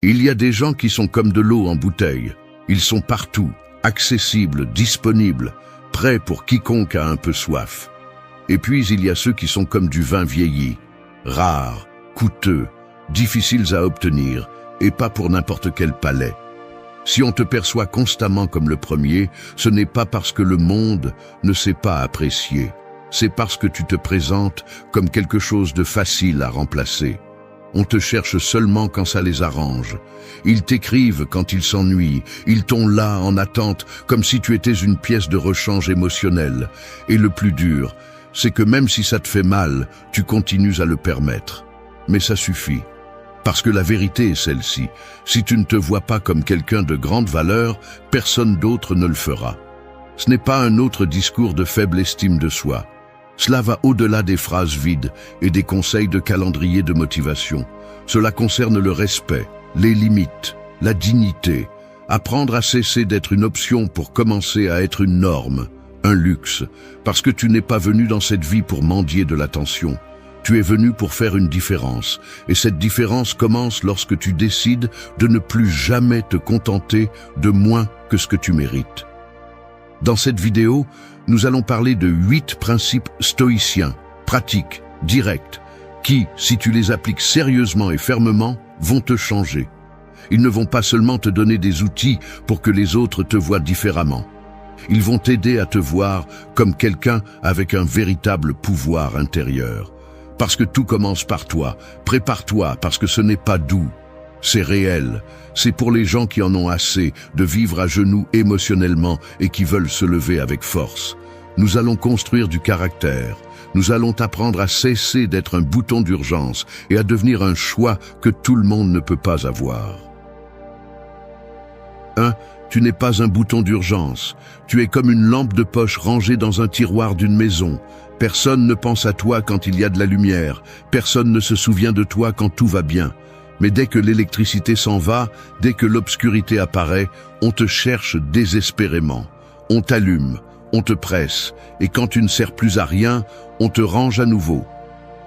Il y a des gens qui sont comme de l'eau en bouteille. Ils sont partout, accessibles, disponibles, prêts pour quiconque a un peu soif. Et puis il y a ceux qui sont comme du vin vieilli, rares, coûteux, difficiles à obtenir, et pas pour n'importe quel palais. Si on te perçoit constamment comme le premier, ce n'est pas parce que le monde ne sait pas apprécier, c'est parce que tu te présentes comme quelque chose de facile à remplacer. On te cherche seulement quand ça les arrange. Ils t'écrivent quand ils s'ennuient, ils t'ont là en attente, comme si tu étais une pièce de rechange émotionnel. Et le plus dur, c'est que même si ça te fait mal, tu continues à le permettre. Mais ça suffit. Parce que la vérité est celle-ci. Si tu ne te vois pas comme quelqu'un de grande valeur, personne d'autre ne le fera. Ce n'est pas un autre discours de faible estime de soi. Cela va au-delà des phrases vides et des conseils de calendrier de motivation. Cela concerne le respect, les limites, la dignité. Apprendre à cesser d'être une option pour commencer à être une norme, un luxe. Parce que tu n'es pas venu dans cette vie pour mendier de l'attention. Tu es venu pour faire une différence, et cette différence commence lorsque tu décides de ne plus jamais te contenter de moins que ce que tu mérites. Dans cette vidéo, nous allons parler de 8 principes stoïciens, pratiques, directs, qui, si tu les appliques sérieusement et fermement, vont te changer. Ils ne vont pas seulement te donner des outils pour que les autres te voient différemment. Ils vont t'aider à te voir comme quelqu'un avec un véritable pouvoir intérieur. Parce que tout commence par toi. Prépare-toi parce que ce n'est pas doux. C'est réel. C'est pour les gens qui en ont assez de vivre à genoux émotionnellement et qui veulent se lever avec force. Nous allons construire du caractère. Nous allons t'apprendre à cesser d'être un bouton d'urgence et à devenir un choix que tout le monde ne peut pas avoir. 1. Tu n'es pas un bouton d'urgence. Tu es comme une lampe de poche rangée dans un tiroir d'une maison. Personne ne pense à toi quand il y a de la lumière. Personne ne se souvient de toi quand tout va bien. Mais dès que l'électricité s'en va, dès que l'obscurité apparaît, on te cherche désespérément. On t'allume, on te presse, et quand tu ne sers plus à rien, on te range à nouveau.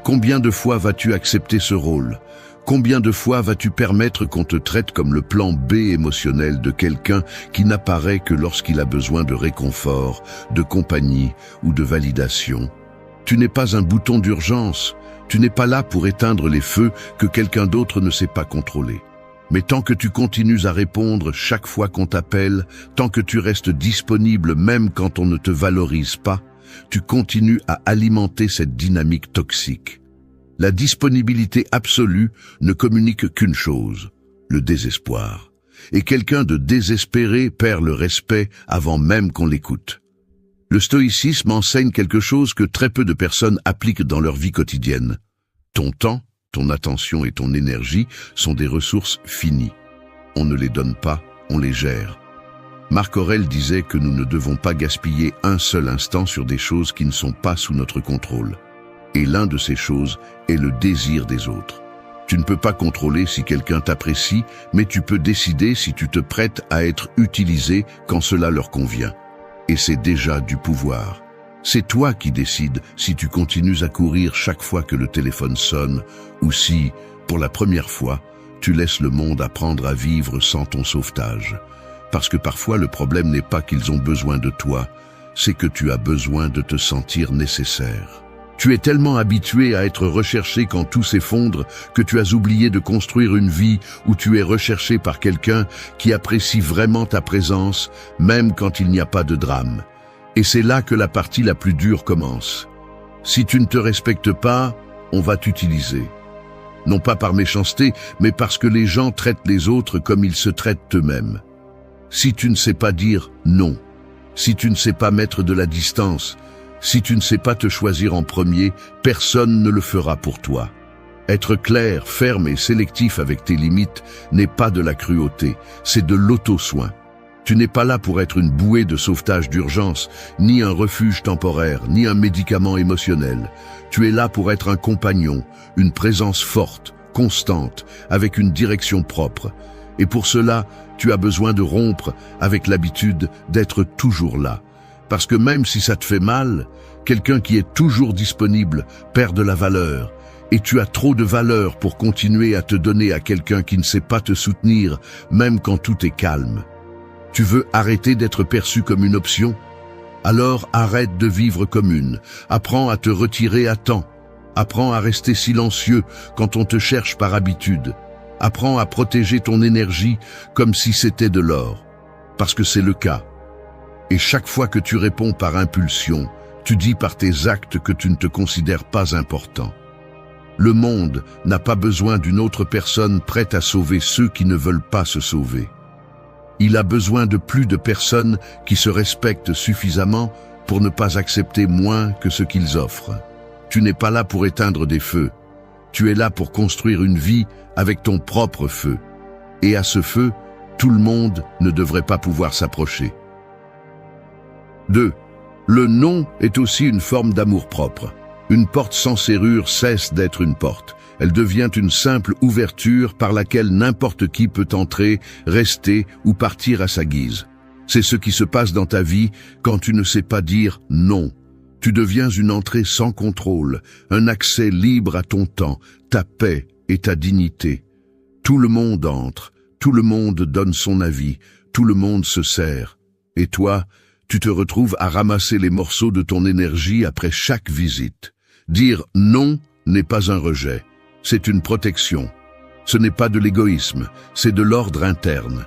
Combien de fois vas-tu accepter ce rôle ? Combien de fois vas-tu permettre qu'on te traite comme le plan B émotionnel de quelqu'un qui n'apparaît que lorsqu'il a besoin de réconfort, de compagnie ou de validation ? Tu n'es pas un bouton d'urgence. Tu n'es pas là pour éteindre les feux que quelqu'un d'autre ne sait pas contrôler. Mais tant que tu continues à répondre chaque fois qu'on t'appelle, tant que tu restes disponible même quand on ne te valorise pas, tu continues à alimenter cette dynamique toxique. La disponibilité absolue ne communique qu'une chose, le désespoir. Et quelqu'un de désespéré perd le respect avant même qu'on l'écoute. Le stoïcisme enseigne quelque chose que très peu de personnes appliquent dans leur vie quotidienne. Ton temps, ton attention et ton énergie sont des ressources finies. On ne les donne pas, on les gère. Marc Aurèle disait que nous ne devons pas gaspiller un seul instant sur des choses qui ne sont pas sous notre contrôle. Et l'un de ces choses est le désir des autres. Tu ne peux pas contrôler si quelqu'un t'apprécie, mais tu peux décider si tu te prêtes à être utilisé quand cela leur convient. Et c'est déjà du pouvoir. C'est toi qui décides si tu continues à courir chaque fois que le téléphone sonne, ou si, pour la première fois, tu laisses le monde apprendre à vivre sans ton sauvetage. Parce que parfois le problème n'est pas qu'ils ont besoin de toi, c'est que tu as besoin de te sentir nécessaire. Tu es tellement habitué à être recherché quand tout s'effondre que tu as oublié de construire une vie où tu es recherché par quelqu'un qui apprécie vraiment ta présence, même quand il n'y a pas de drame. Et c'est là que la partie la plus dure commence. Si tu ne te respectes pas, on va t'utiliser. Non pas par méchanceté, mais parce que les gens traitent les autres comme ils se traitent eux-mêmes. Si tu ne sais pas dire non, si tu ne sais pas mettre de la distance, si tu ne sais pas te choisir en premier, personne ne le fera pour toi. Être clair, ferme et sélectif avec tes limites n'est pas de la cruauté, c'est de l'auto-soin. Tu n'es pas là pour être une bouée de sauvetage d'urgence, ni un refuge temporaire, ni un médicament émotionnel. Tu es là pour être un compagnon, une présence forte, constante, avec une direction propre. Et pour cela, tu as besoin de rompre avec l'habitude d'être toujours là. Parce que même si ça te fait mal, quelqu'un qui est toujours disponible perd de la valeur. Et tu as trop de valeur pour continuer à te donner à quelqu'un qui ne sait pas te soutenir, même quand tout est calme. Tu veux arrêter d'être perçu comme une option? Alors arrête de vivre comme une. Apprends à te retirer à temps. Apprends à rester silencieux quand on te cherche par habitude. Apprends à protéger ton énergie comme si c'était de l'or. Parce que c'est le cas. Et chaque fois que tu réponds par impulsion, tu dis par tes actes que tu ne te considères pas important. Le monde n'a pas besoin d'une autre personne prête à sauver ceux qui ne veulent pas se sauver. Il a besoin de plus de personnes qui se respectent suffisamment pour ne pas accepter moins que ce qu'ils offrent. Tu n'es pas là pour éteindre des feux. Tu es là pour construire une vie avec ton propre feu. Et à ce feu, tout le monde ne devrait pas pouvoir s'approcher. 2. Le non est aussi une forme d'amour-propre. Une porte sans serrure cesse d'être une porte. Elle devient une simple ouverture par laquelle n'importe qui peut entrer, rester ou partir à sa guise. C'est ce qui se passe dans ta vie quand tu ne sais pas dire non. Tu deviens une entrée sans contrôle, un accès libre à ton temps, ta paix et ta dignité. Tout le monde entre, tout le monde donne son avis, tout le monde se sert. Et toi, tu te retrouves à ramasser les morceaux de ton énergie après chaque visite. Dire non n'est pas un rejet, c'est une protection. Ce n'est pas de l'égoïsme, c'est de l'ordre interne.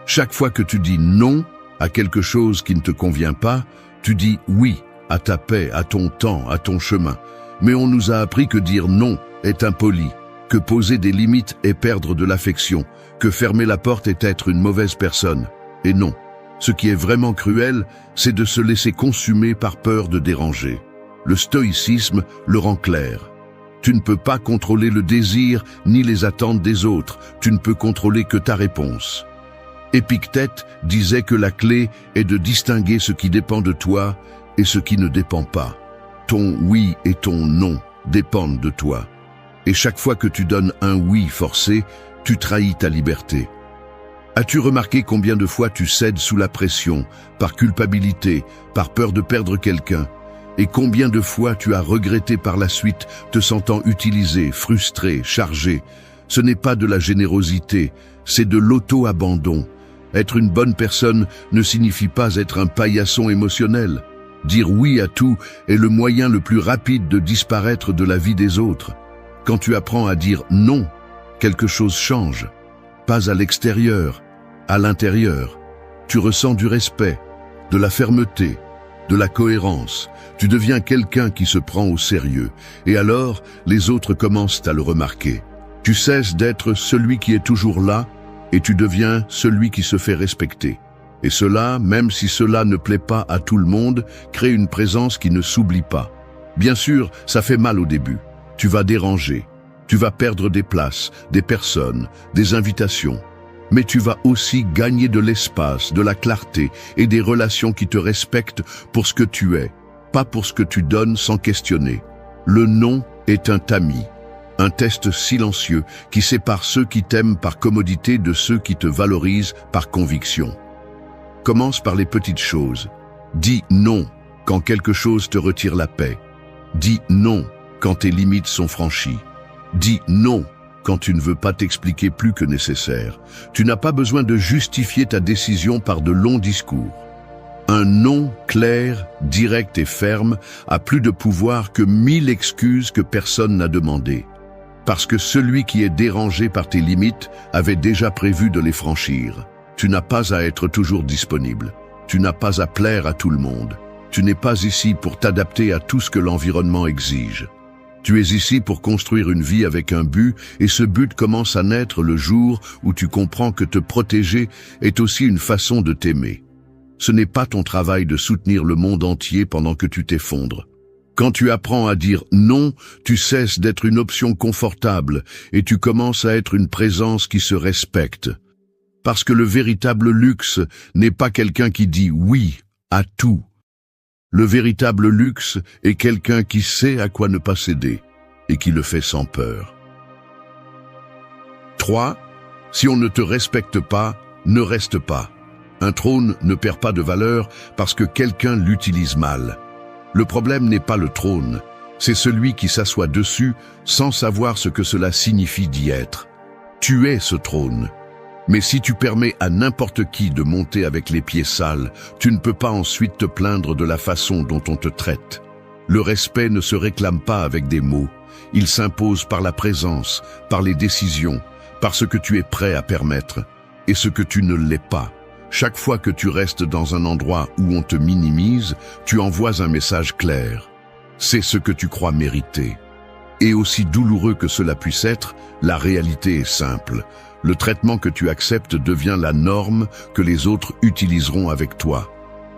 Chaque fois que tu dis non à quelque chose qui ne te convient pas, tu dis oui à ta paix, à ton temps, à ton chemin. Mais on nous a appris que dire non est impoli, que poser des limites est perdre de l'affection, que fermer la porte est être une mauvaise personne. Et non. Ce qui est vraiment cruel, c'est de se laisser consumer par peur de déranger. Le stoïcisme le rend clair. Tu ne peux pas contrôler le désir ni les attentes des autres, tu ne peux contrôler que ta réponse. Épictète disait que la clé est de distinguer ce qui dépend de toi et ce qui ne dépend pas. Ton oui et ton non dépendent de toi. Et chaque fois que tu donnes un oui forcé, tu trahis ta liberté. As-tu remarqué combien de fois tu cèdes sous la pression, par culpabilité, par peur de perdre quelqu'un? Et combien de fois tu as regretté par la suite, te sentant utilisé, frustré, chargé? Ce n'est pas de la générosité, c'est de l'auto-abandon. Être une bonne personne ne signifie pas être un paillasson émotionnel. Dire oui à tout est le moyen le plus rapide de disparaître de la vie des autres. Quand tu apprends à dire non, quelque chose change. Pas à l'extérieur, à l'intérieur. Tu ressens du respect, de la fermeté, de la cohérence. Tu deviens quelqu'un qui se prend au sérieux. Et alors, les autres commencent à le remarquer. Tu cesses d'être celui qui est toujours là et tu deviens celui qui se fait respecter. Et cela, même si cela ne plaît pas à tout le monde, crée une présence qui ne s'oublie pas. Bien sûr, ça fait mal au début. Tu vas déranger. Tu vas perdre des places, des personnes, des invitations. Mais tu vas aussi gagner de l'espace, de la clarté et des relations qui te respectent pour ce que tu es, pas pour ce que tu donnes sans questionner. Le non est un tamis, un test silencieux qui sépare ceux qui t'aiment par commodité de ceux qui te valorisent par conviction. Commence par les petites choses. Dis non quand quelque chose te retire la paix. Dis non quand tes limites sont franchies. Dis non quand tu ne veux pas t'expliquer plus que nécessaire. Tu n'as pas besoin de justifier ta décision par de longs discours. Un non clair, direct et ferme a plus de pouvoir que 1000 excuses que personne n'a demandées. Parce que celui qui est dérangé par tes limites avait déjà prévu de les franchir. Tu n'as pas à être toujours disponible. Tu n'as pas à plaire à tout le monde. Tu n'es pas ici pour t'adapter à tout ce que l'environnement exige. Tu es ici pour construire une vie avec un but, et ce but commence à naître le jour où tu comprends que te protéger est aussi une façon de t'aimer. Ce n'est pas ton travail de soutenir le monde entier pendant que tu t'effondres. Quand tu apprends à dire non, tu cesses d'être une option confortable et tu commences à être une présence qui se respecte. Parce que le véritable luxe n'est pas quelqu'un qui dit oui à tout. Le véritable luxe est quelqu'un qui sait à quoi ne pas céder et qui le fait sans peur. 3. Si on ne te respecte pas, ne reste pas. Un trône ne perd pas de valeur parce que quelqu'un l'utilise mal. Le problème n'est pas le trône, C'est celui qui s'assoit dessus sans savoir ce que cela signifie d'y être. Tu es ce trône. Mais si tu permets à n'importe qui de monter avec les pieds sales, tu ne peux pas ensuite te plaindre de la façon dont on te traite. Le respect ne se réclame pas avec des mots. Il s'impose par la présence, par les décisions, par ce que tu es prêt à permettre et ce que tu ne l'es pas. Chaque fois que tu restes dans un endroit où on te minimise, tu envoies un message clair. C'est ce que tu crois mériter. Et aussi douloureux que cela puisse être, la réalité est simple. Le traitement que tu acceptes devient la norme que les autres utiliseront avec toi.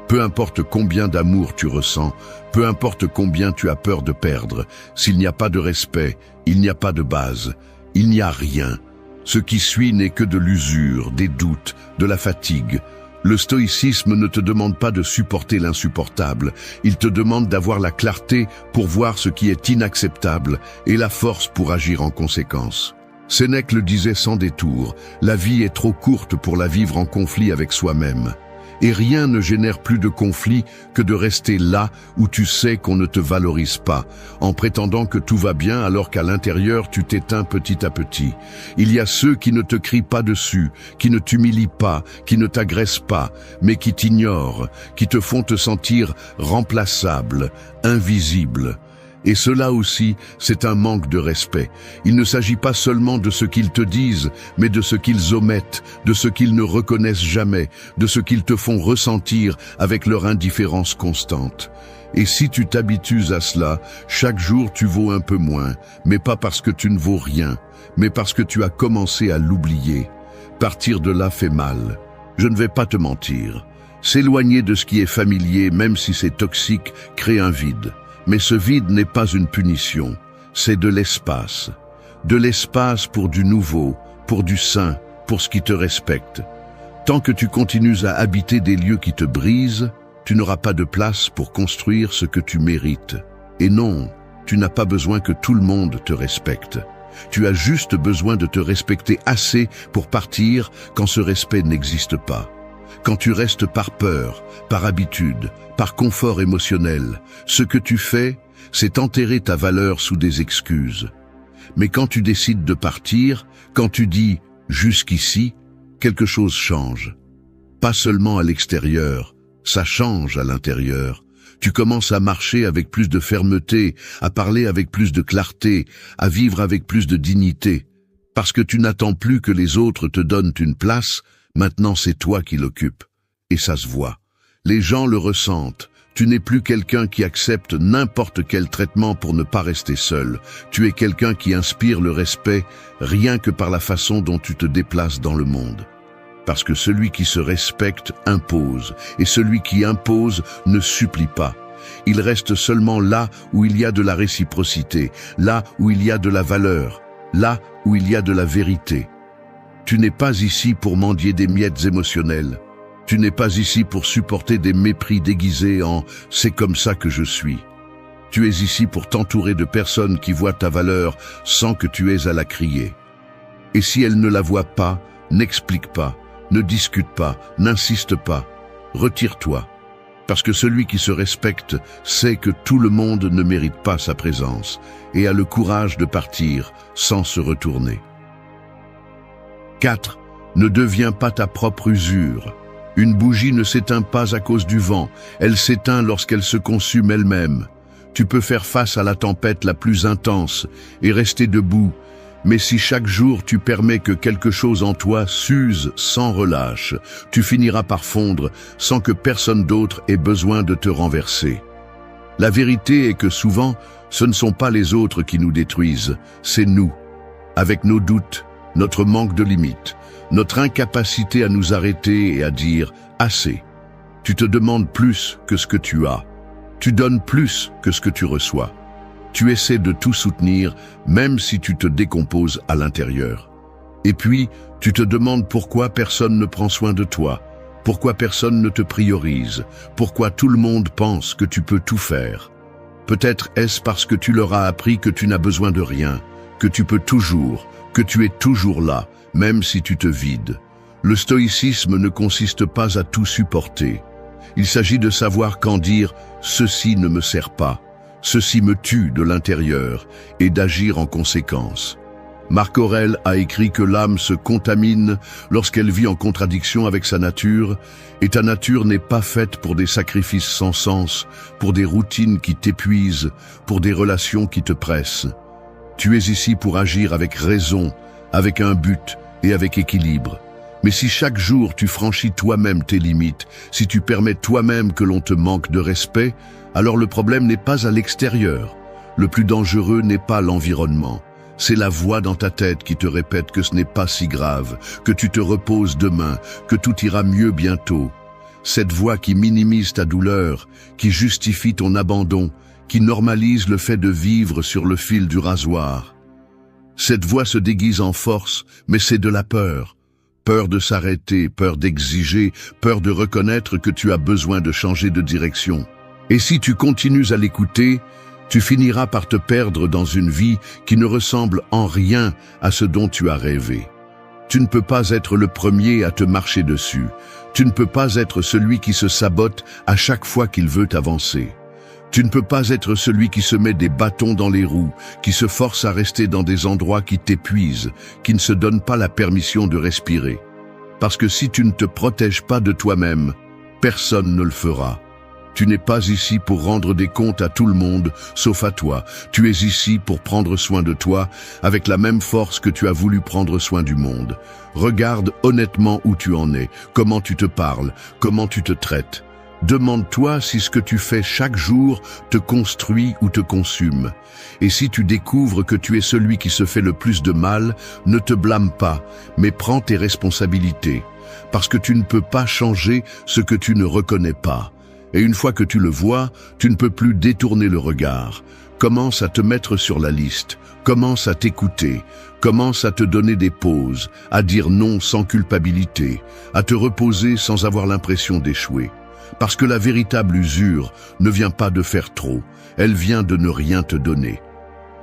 Peu importe combien d'amour tu ressens, peu importe combien tu as peur de perdre, s'il n'y a pas de respect, il n'y a pas de base, il n'y a rien. Ce qui suit n'est que de l'usure, des doutes, de la fatigue. Le stoïcisme ne te demande pas de supporter l'insupportable, il te demande d'avoir la clarté pour voir ce qui est inacceptable et la force pour agir en conséquence. Sénèque le disait sans détour, la vie est trop courte pour la vivre en conflit avec soi-même. Et rien ne génère plus de conflit que de rester là où tu sais qu'on ne te valorise pas, en prétendant que tout va bien alors qu'à l'intérieur tu t'éteins petit à petit. Il y a ceux qui ne te crient pas dessus, qui ne t'humilient pas, qui ne t'agressent pas, mais qui t'ignorent, qui te font te sentir remplaçable, invisible. Et cela aussi, c'est un manque de respect. Il ne s'agit pas seulement de ce qu'ils te disent, mais de ce qu'ils omettent, de ce qu'ils ne reconnaissent jamais, de ce qu'ils te font ressentir avec leur indifférence constante. Et si tu t'habitues à cela, chaque jour tu vaux un peu moins, mais pas parce que tu ne vaux rien, mais parce que tu as commencé à l'oublier. Partir de là fait mal. Je ne vais pas te mentir. S'éloigner de ce qui est familier, même si c'est toxique, crée un vide. Mais ce vide n'est pas une punition, c'est de l'espace. De l'espace pour du nouveau, pour du sain, pour ce qui te respecte. Tant que tu continues à habiter des lieux qui te brisent, tu n'auras pas de place pour construire ce que tu mérites. Et non, tu n'as pas besoin que tout le monde te respecte. Tu as juste besoin de te respecter assez pour partir quand ce respect n'existe pas. Quand tu restes par peur, par habitude, par confort émotionnel, ce que tu fais, c'est enterrer ta valeur sous des excuses. Mais quand tu décides de partir, quand tu dis « jusqu'ici », quelque chose change. Pas seulement à l'extérieur, ça change à l'intérieur. Tu commences à marcher avec plus de fermeté, à parler avec plus de clarté, à vivre avec plus de dignité. Parce que tu n'attends plus que les autres te donnent une place, maintenant c'est toi qui l'occupes. Et ça se voit. Les gens le ressentent. Tu n'es plus quelqu'un qui accepte n'importe quel traitement pour ne pas rester seul. Tu es quelqu'un qui inspire le respect rien que par la façon dont tu te déplaces dans le monde. Parce que celui qui se respecte impose, et celui qui impose ne supplie pas. Il reste seulement là où il y a de la réciprocité, là où il y a de la valeur, là où il y a de la vérité. Tu n'es pas ici pour mendier des miettes émotionnelles. Tu n'es pas ici pour supporter des mépris déguisés en « c'est comme ça que je suis ». Tu es ici pour t'entourer de personnes qui voient ta valeur sans que tu aies à la crier. Et si elles ne la voient pas, n'explique pas, ne discute pas, n'insiste pas, retire-toi. Parce que celui qui se respecte sait que tout le monde ne mérite pas sa présence et a le courage de partir sans se retourner. 4. Ne deviens pas ta propre usure. Une bougie ne s'éteint pas à cause du vent, elle s'éteint lorsqu'elle se consume elle-même. Tu peux faire face à la tempête la plus intense et rester debout, mais si chaque jour tu permets que quelque chose en toi s'use sans relâche, tu finiras par fondre sans que personne d'autre ait besoin de te renverser. La vérité est que souvent, ce ne sont pas les autres qui nous détruisent, c'est nous, avec nos doutes, notre manque de limites, notre incapacité à nous arrêter et à dire « assez ». Tu te demandes plus que ce que tu as. Tu donnes plus que ce que tu reçois. Tu essaies de tout soutenir, même si tu te décomposes à l'intérieur. Et puis, tu te demandes pourquoi personne ne prend soin de toi, pourquoi personne ne te priorise, pourquoi tout le monde pense que tu peux tout faire. Peut-être est-ce parce que tu leur as appris que tu n'as besoin de rien, que tu peux toujours, que tu es toujours là, même si tu te vides. Le stoïcisme ne consiste pas à tout supporter. Il s'agit de savoir quand dire « ceci ne me sert pas », Ceci me tue de l'intérieur et d'agir en conséquence. Marc Aurèle a écrit que l'âme se contamine lorsqu'elle vit en contradiction avec sa nature, et ta nature n'est pas faite pour des sacrifices sans sens, pour des routines qui t'épuisent, pour des relations qui te pressent. Tu es ici pour agir avec raison, avec un but et avec équilibre. Mais si chaque jour tu franchis toi-même tes limites, si tu permets toi-même que l'on te manque de respect, alors le problème n'est pas à l'extérieur. Le plus dangereux n'est pas l'environnement. C'est la voix dans ta tête qui te répète que ce n'est pas si grave, que tu te reposes demain, que tout ira mieux bientôt. Cette voix qui minimise ta douleur, qui justifie ton abandon, qui normalise le fait de vivre sur le fil du rasoir. Cette voix se déguise en force, mais c'est de la peur. Peur de s'arrêter, peur d'exiger, peur de reconnaître que tu as besoin de changer de direction. Et si tu continues à l'écouter, tu finiras par te perdre dans une vie qui ne ressemble en rien à ce dont tu as rêvé. Tu ne peux pas être le premier à te marcher dessus. Tu ne peux pas être celui qui se sabote à chaque fois qu'il veut avancer. Tu ne peux pas être celui qui se met des bâtons dans les roues, qui se force à rester dans des endroits qui t'épuisent, qui ne se donne pas la permission de respirer. Parce que si tu ne te protèges pas de toi-même, personne ne le fera. Tu n'es pas ici pour rendre des comptes à tout le monde, sauf à toi. Tu es ici pour prendre soin de toi, avec la même force que tu as voulu prendre soin du monde. Regarde honnêtement où tu en es, comment tu te parles, comment tu te traites. Demande-toi si ce que tu fais chaque jour te construit ou te consume. Et si tu découvres que tu es celui qui se fait le plus de mal, ne te blâme pas, mais prends tes responsabilités. Parce que tu ne peux pas changer ce que tu ne reconnais pas. Et une fois que tu le vois, tu ne peux plus détourner le regard. Commence à te mettre sur la liste, commence à t'écouter, commence à te donner des pauses, à dire non sans culpabilité, à te reposer sans avoir l'impression d'échouer. Parce que la véritable usure ne vient pas de faire trop, elle vient de ne rien te donner.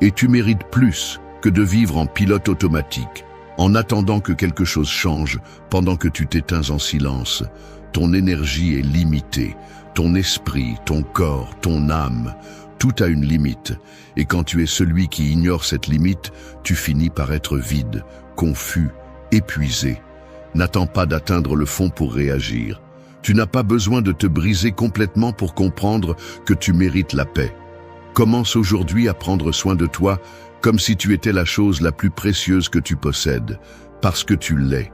Et tu mérites plus que de vivre en pilote automatique, en attendant que quelque chose change pendant que tu t'éteins en silence. Ton énergie est limitée, ton esprit, ton corps, ton âme, tout a une limite. Et quand tu es celui qui ignore cette limite, tu finis par être vide, confus, épuisé. N'attends pas d'atteindre le fond pour réagir. Tu n'as pas besoin de te briser complètement pour comprendre que tu mérites la paix. Commence aujourd'hui à prendre soin de toi comme si tu étais la chose la plus précieuse que tu possèdes, parce que tu l'es.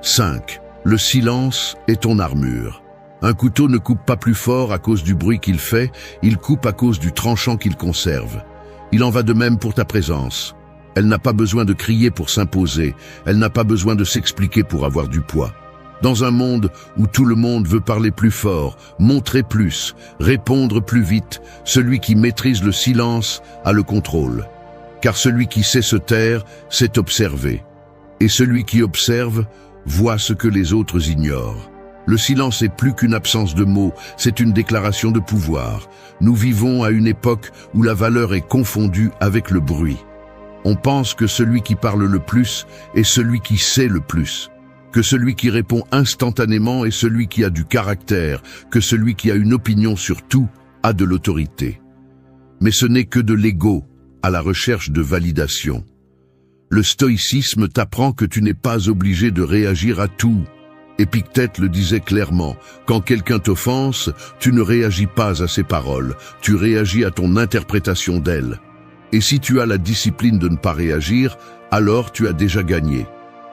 5. Le silence est ton armure. Un couteau ne coupe pas plus fort à cause du bruit qu'il fait, il coupe à cause du tranchant qu'il conserve. Il en va de même pour ta présence. Elle n'a pas besoin de crier pour s'imposer, elle n'a pas besoin de s'expliquer pour avoir du poids. Dans un monde où tout le monde veut parler plus fort, montrer plus, répondre plus vite, celui qui maîtrise le silence a le contrôle. Car celui qui sait se taire, sait observer. Et celui qui observe, voit ce que les autres ignorent. Le silence est plus qu'une absence de mots, c'est une déclaration de pouvoir. Nous vivons à une époque où la valeur est confondue avec le bruit. On pense que celui qui parle le plus est celui qui sait le plus. Que celui qui répond instantanément est celui qui a du caractère, que celui qui a une opinion sur tout a de l'autorité. Mais ce n'est que de l'ego, à la recherche de validation. Le stoïcisme t'apprend que tu n'es pas obligé de réagir à tout. Épictète le disait clairement, quand quelqu'un t'offense, tu ne réagis pas à ses paroles, tu réagis à ton interprétation d'elles. Et si tu as la discipline de ne pas réagir, alors tu as déjà gagné.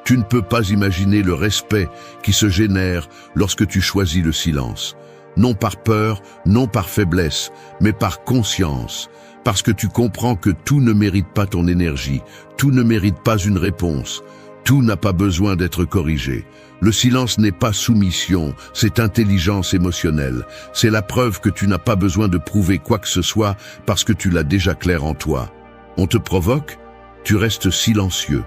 Tu ne peux pas imaginer le respect qui se génère lorsque tu choisis le silence. Non par peur, non par faiblesse, mais par conscience. Parce que tu comprends que tout ne mérite pas ton énergie, tout ne mérite pas une réponse, tout n'a pas besoin d'être corrigé. Le silence n'est pas soumission, c'est intelligence émotionnelle. C'est la preuve que tu n'as pas besoin de prouver quoi que ce soit parce que tu l'as déjà clair en toi. On te provoque, tu restes silencieux.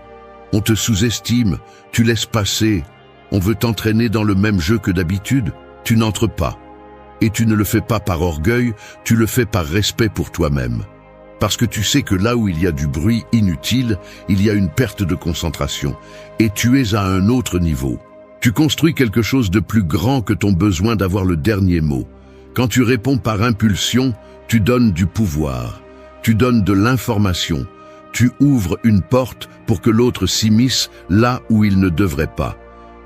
On te sous-estime, tu laisses passer. On veut t'entraîner dans le même jeu que d'habitude, tu n'entres pas. Et tu ne le fais pas par orgueil, tu le fais par respect pour toi-même. Parce que tu sais que là où il y a du bruit inutile, il y a une perte de concentration. Et tu es à un autre niveau. Tu construis quelque chose de plus grand que ton besoin d'avoir le dernier mot. Quand tu réponds par impulsion, tu donnes du pouvoir, tu donnes de l'information, tu ouvres une porte pour que l'autre s'immisce là où il ne devrait pas.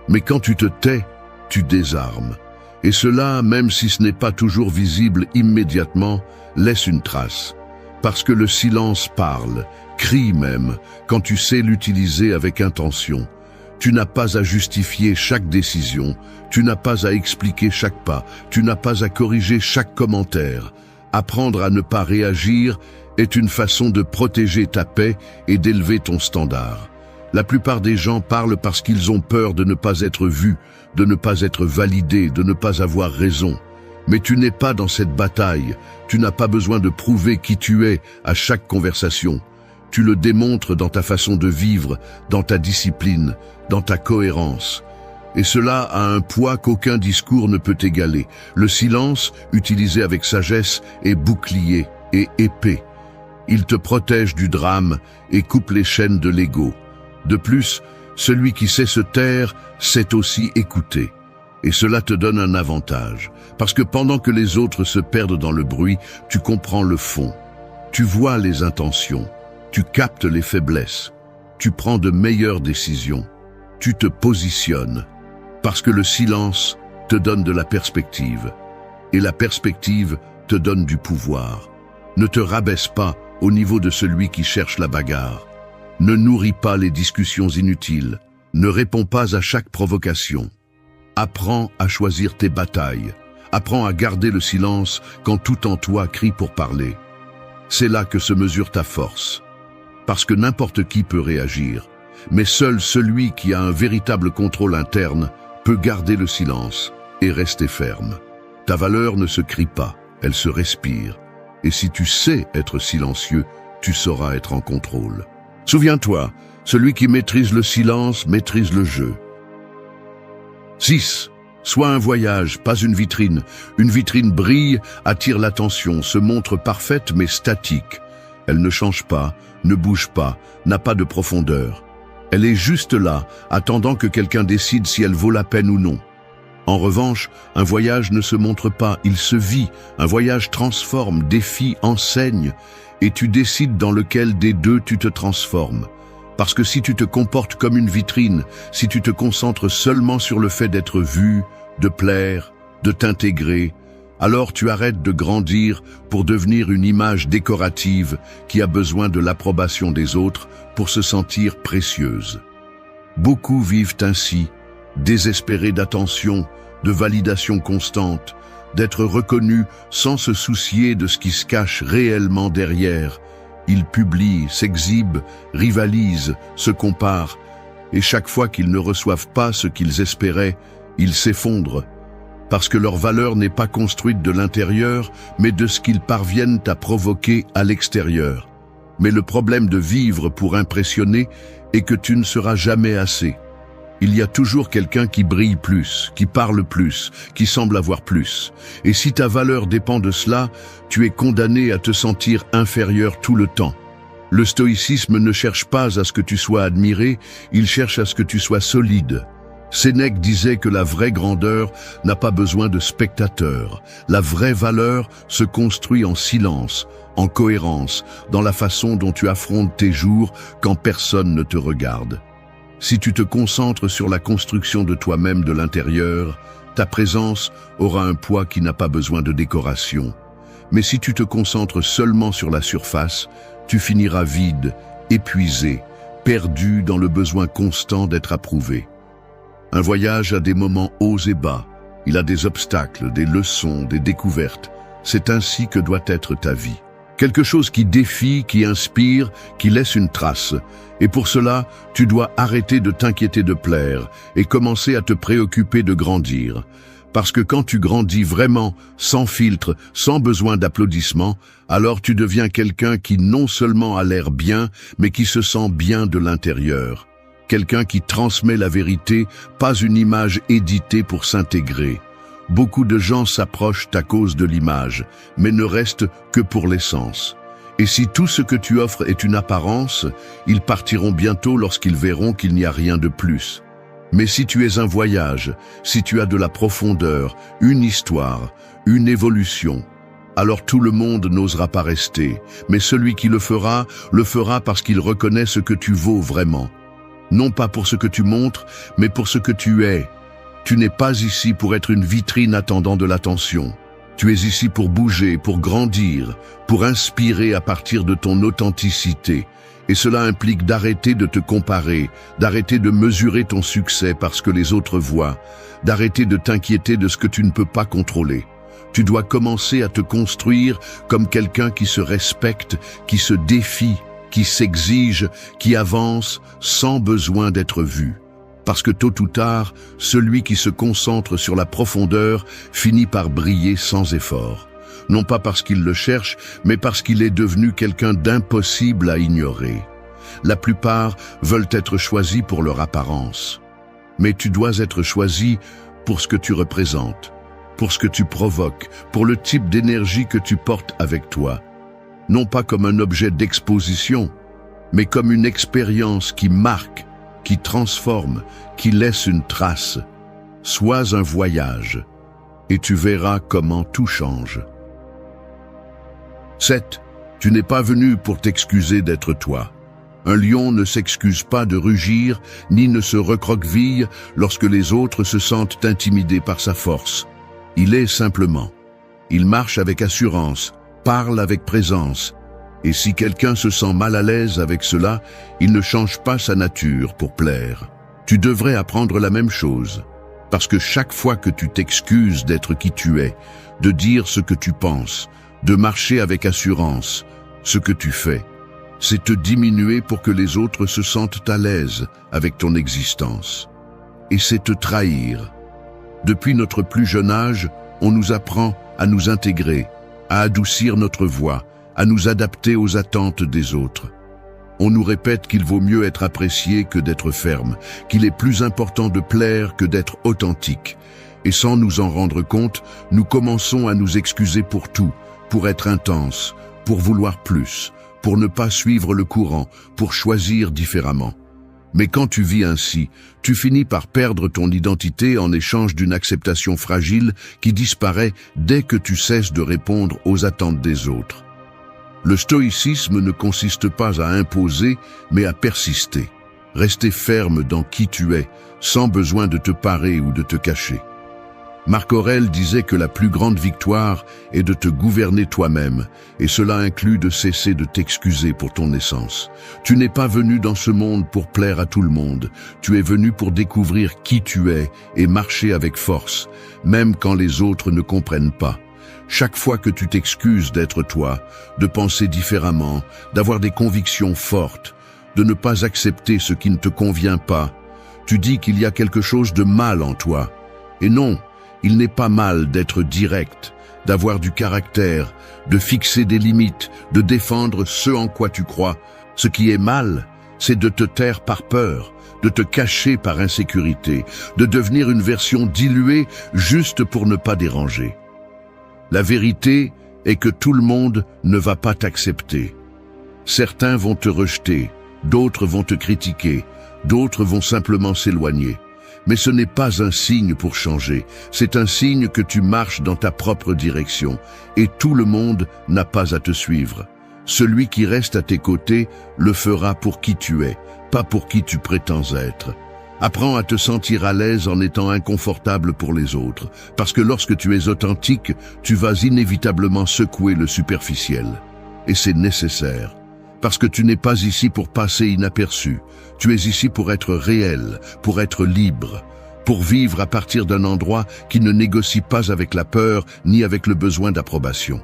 Mais quand tu te tais, tu désarmes. Et cela, même si ce n'est pas toujours visible immédiatement, laisse une trace. Parce que le silence parle, crie même, quand tu sais l'utiliser avec intention. Tu n'as pas à justifier chaque décision, tu n'as pas à expliquer chaque pas, tu n'as pas à corriger chaque commentaire. Apprendre à ne pas réagir est une façon de protéger ta paix et d'élever ton standard. La plupart des gens parlent parce qu'ils ont peur de ne pas être vus, de ne pas être validés, de ne pas avoir raison. Mais tu n'es pas dans cette bataille, tu n'as pas besoin de prouver qui tu es à chaque conversation. Tu le démontres dans ta façon de vivre, dans ta discipline, dans ta cohérence. Et cela a un poids qu'aucun discours ne peut égaler. Le silence, utilisé avec sagesse, est bouclier et épée. Il te protège du drame et coupe les chaînes de l'ego. De plus, celui qui sait se taire sait aussi écouter. Et cela te donne un avantage, parce que pendant que les autres se perdent dans le bruit, tu comprends le fond. Tu vois les intentions, tu captes les faiblesses, tu prends de meilleures décisions, tu te positionnes, parce que le silence te donne de la perspective, et la perspective te donne du pouvoir. Ne te rabaisse pas au niveau de celui qui cherche la bagarre. Ne nourris pas les discussions inutiles, ne réponds pas à chaque provocation. Apprends à choisir tes batailles. Apprends à garder le silence quand tout en toi crie pour parler. C'est là que se mesure ta force. Parce que n'importe qui peut réagir, mais seul celui qui a un véritable contrôle interne peut garder le silence et rester ferme. Ta valeur ne se crie pas, elle se respire. Et si tu sais être silencieux, tu sauras être en contrôle. Souviens-toi, celui qui maîtrise le silence maîtrise le jeu. 6. Sois un voyage, pas une vitrine. Une vitrine brille, attire l'attention, se montre parfaite mais statique. Elle ne change pas, ne bouge pas, n'a pas de profondeur. Elle est juste là, attendant que quelqu'un décide si elle vaut la peine ou non. En revanche, un voyage ne se montre pas, il se vit. Un voyage transforme, défie, enseigne. Et tu décides dans lequel des deux tu te transformes. Parce que si tu te comportes comme une vitrine, si tu te concentres seulement sur le fait d'être vu, de plaire, de t'intégrer, alors tu arrêtes de grandir pour devenir une image décorative qui a besoin de l'approbation des autres pour se sentir précieuse. Beaucoup vivent ainsi, désespérés d'attention, de validation constante, d'être reconnus sans se soucier de ce qui se cache réellement derrière. Ils publient, s'exhibent, rivalisent, se comparent, et chaque fois qu'ils ne reçoivent pas ce qu'ils espéraient, ils s'effondrent, parce que leur valeur n'est pas construite de l'intérieur, mais de ce qu'ils parviennent à provoquer à l'extérieur. Mais le problème de vivre pour impressionner est que tu ne seras jamais assez. Il y a toujours quelqu'un qui brille plus, qui parle plus, qui semble avoir plus. Et si ta valeur dépend de cela, tu es condamné à te sentir inférieur tout le temps. Le stoïcisme ne cherche pas à ce que tu sois admiré, il cherche à ce que tu sois solide. Sénèque disait que la vraie grandeur n'a pas besoin de spectateurs. La vraie valeur se construit en silence, en cohérence, dans la façon dont tu affrontes tes jours quand personne ne te regarde. Si tu te concentres sur la construction de toi-même de l'intérieur, ta présence aura un poids qui n'a pas besoin de décoration. Mais si tu te concentres seulement sur la surface, tu finiras vide, épuisé, perdu dans le besoin constant d'être approuvé. Un voyage a des moments hauts et bas, il a des obstacles, des leçons, des découvertes. C'est ainsi que doit être ta vie. Quelque chose qui défie, qui inspire, qui laisse une trace. Et pour cela, tu dois arrêter de t'inquiéter de plaire et commencer à te préoccuper de grandir. Parce que quand tu grandis vraiment, sans filtre, sans besoin d'applaudissements, alors tu deviens quelqu'un qui non seulement a l'air bien, mais qui se sent bien de l'intérieur. Quelqu'un qui transmet la vérité, pas une image éditée pour s'intégrer. Beaucoup de gens s'approchent à cause de l'image, mais ne restent que pour l'essence. Et si tout ce que tu offres est une apparence, ils partiront bientôt lorsqu'ils verront qu'il n'y a rien de plus. Mais si tu es un voyage, si tu as de la profondeur, une histoire, une évolution, alors tout le monde n'osera pas rester. Mais celui qui le fera parce qu'il reconnaît ce que tu vaux vraiment. Non pas pour ce que tu montres, mais pour ce que tu es. Tu n'es pas ici pour être une vitrine attendant de l'attention. Tu es ici pour bouger, pour grandir, pour inspirer à partir de ton authenticité. Et cela implique d'arrêter de te comparer, d'arrêter de mesurer ton succès parce que les autres voient, d'arrêter de t'inquiéter de ce que tu ne peux pas contrôler. Tu dois commencer à te construire comme quelqu'un qui se respecte, qui se défie, qui s'exige, qui avance sans besoin d'être vu. Parce que tôt ou tard, celui qui se concentre sur la profondeur finit par briller sans effort. Non pas parce qu'il le cherche, mais parce qu'il est devenu quelqu'un d'impossible à ignorer. La plupart veulent être choisis pour leur apparence. Mais tu dois être choisi pour ce que tu représentes, pour ce que tu provoques, pour le type d'énergie que tu portes avec toi. Non pas comme un objet d'exposition, mais comme une expérience qui marque, qui transforme, qui laisse une trace. Sois un voyage, et tu verras comment tout change. 7. Tu n'es pas venu pour t'excuser d'être toi. Un lion ne s'excuse pas de rugir, ni ne se recroqueville lorsque les autres se sentent intimidés par sa force. Il est simplement. Il marche avec assurance, parle avec présence. Et si quelqu'un se sent mal à l'aise avec cela, il ne change pas sa nature pour plaire. Tu devrais apprendre la même chose. Parce que chaque fois que tu t'excuses d'être qui tu es, de dire ce que tu penses, de marcher avec assurance, ce que tu fais, c'est te diminuer pour que les autres se sentent à l'aise avec ton existence. Et c'est te trahir. Depuis notre plus jeune âge, on nous apprend à nous intégrer, à adoucir notre voix, à nous adapter aux attentes des autres. On nous répète qu'il vaut mieux être apprécié que d'être ferme, qu'il est plus important de plaire que d'être authentique. Et sans nous en rendre compte, nous commençons à nous excuser pour tout, pour être intense, pour vouloir plus, pour ne pas suivre le courant, pour choisir différemment. Mais quand tu vis ainsi, tu finis par perdre ton identité en échange d'une acceptation fragile qui disparaît dès que tu cesses de répondre aux attentes des autres. Le stoïcisme ne consiste pas à imposer, mais à persister. Rester ferme dans qui tu es, sans besoin de te parer ou de te cacher. Marc Aurèle disait que la plus grande victoire est de te gouverner toi-même, et cela inclut de cesser de t'excuser pour ton essence. Tu n'es pas venu dans ce monde pour plaire à tout le monde, tu es venu pour découvrir qui tu es et marcher avec force, même quand les autres ne comprennent pas. Chaque fois que tu t'excuses d'être toi, de penser différemment, d'avoir des convictions fortes, de ne pas accepter ce qui ne te convient pas, tu dis qu'il y a quelque chose de mal en toi. Et non, il n'est pas mal d'être direct, d'avoir du caractère, de fixer des limites, de défendre ce en quoi tu crois. Ce qui est mal, c'est de te taire par peur, de te cacher par insécurité, de devenir une version diluée juste pour ne pas déranger. La vérité est que tout le monde ne va pas t'accepter. Certains vont te rejeter, d'autres vont te critiquer, d'autres vont simplement s'éloigner. Mais ce n'est pas un signe pour changer, c'est un signe que tu marches dans ta propre direction, et tout le monde n'a pas à te suivre. Celui qui reste à tes côtés le fera pour qui tu es, pas pour qui tu prétends être. Apprends à te sentir à l'aise en étant inconfortable pour les autres, parce que lorsque tu es authentique, tu vas inévitablement secouer le superficiel. Et c'est nécessaire. Parce que tu n'es pas ici pour passer inaperçu. Tu es ici pour être réel, pour être libre, pour vivre à partir d'un endroit qui ne négocie pas avec la peur ni avec le besoin d'approbation.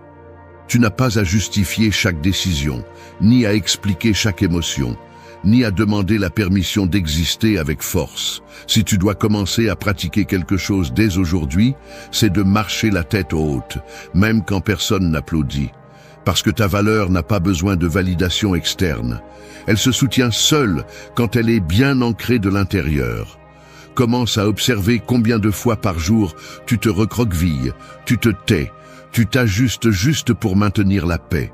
Tu n'as pas à justifier chaque décision, ni à expliquer chaque émotion, ni à demander la permission d'exister avec force. Si tu dois commencer à pratiquer quelque chose dès aujourd'hui, c'est de marcher la tête haute, même quand personne n'applaudit. Parce que ta valeur n'a pas besoin de validation externe. Elle se soutient seule quand elle est bien ancrée de l'intérieur. Commence à observer combien de fois par jour tu te recroquevilles, tu te tais, tu t'ajustes juste pour maintenir la paix.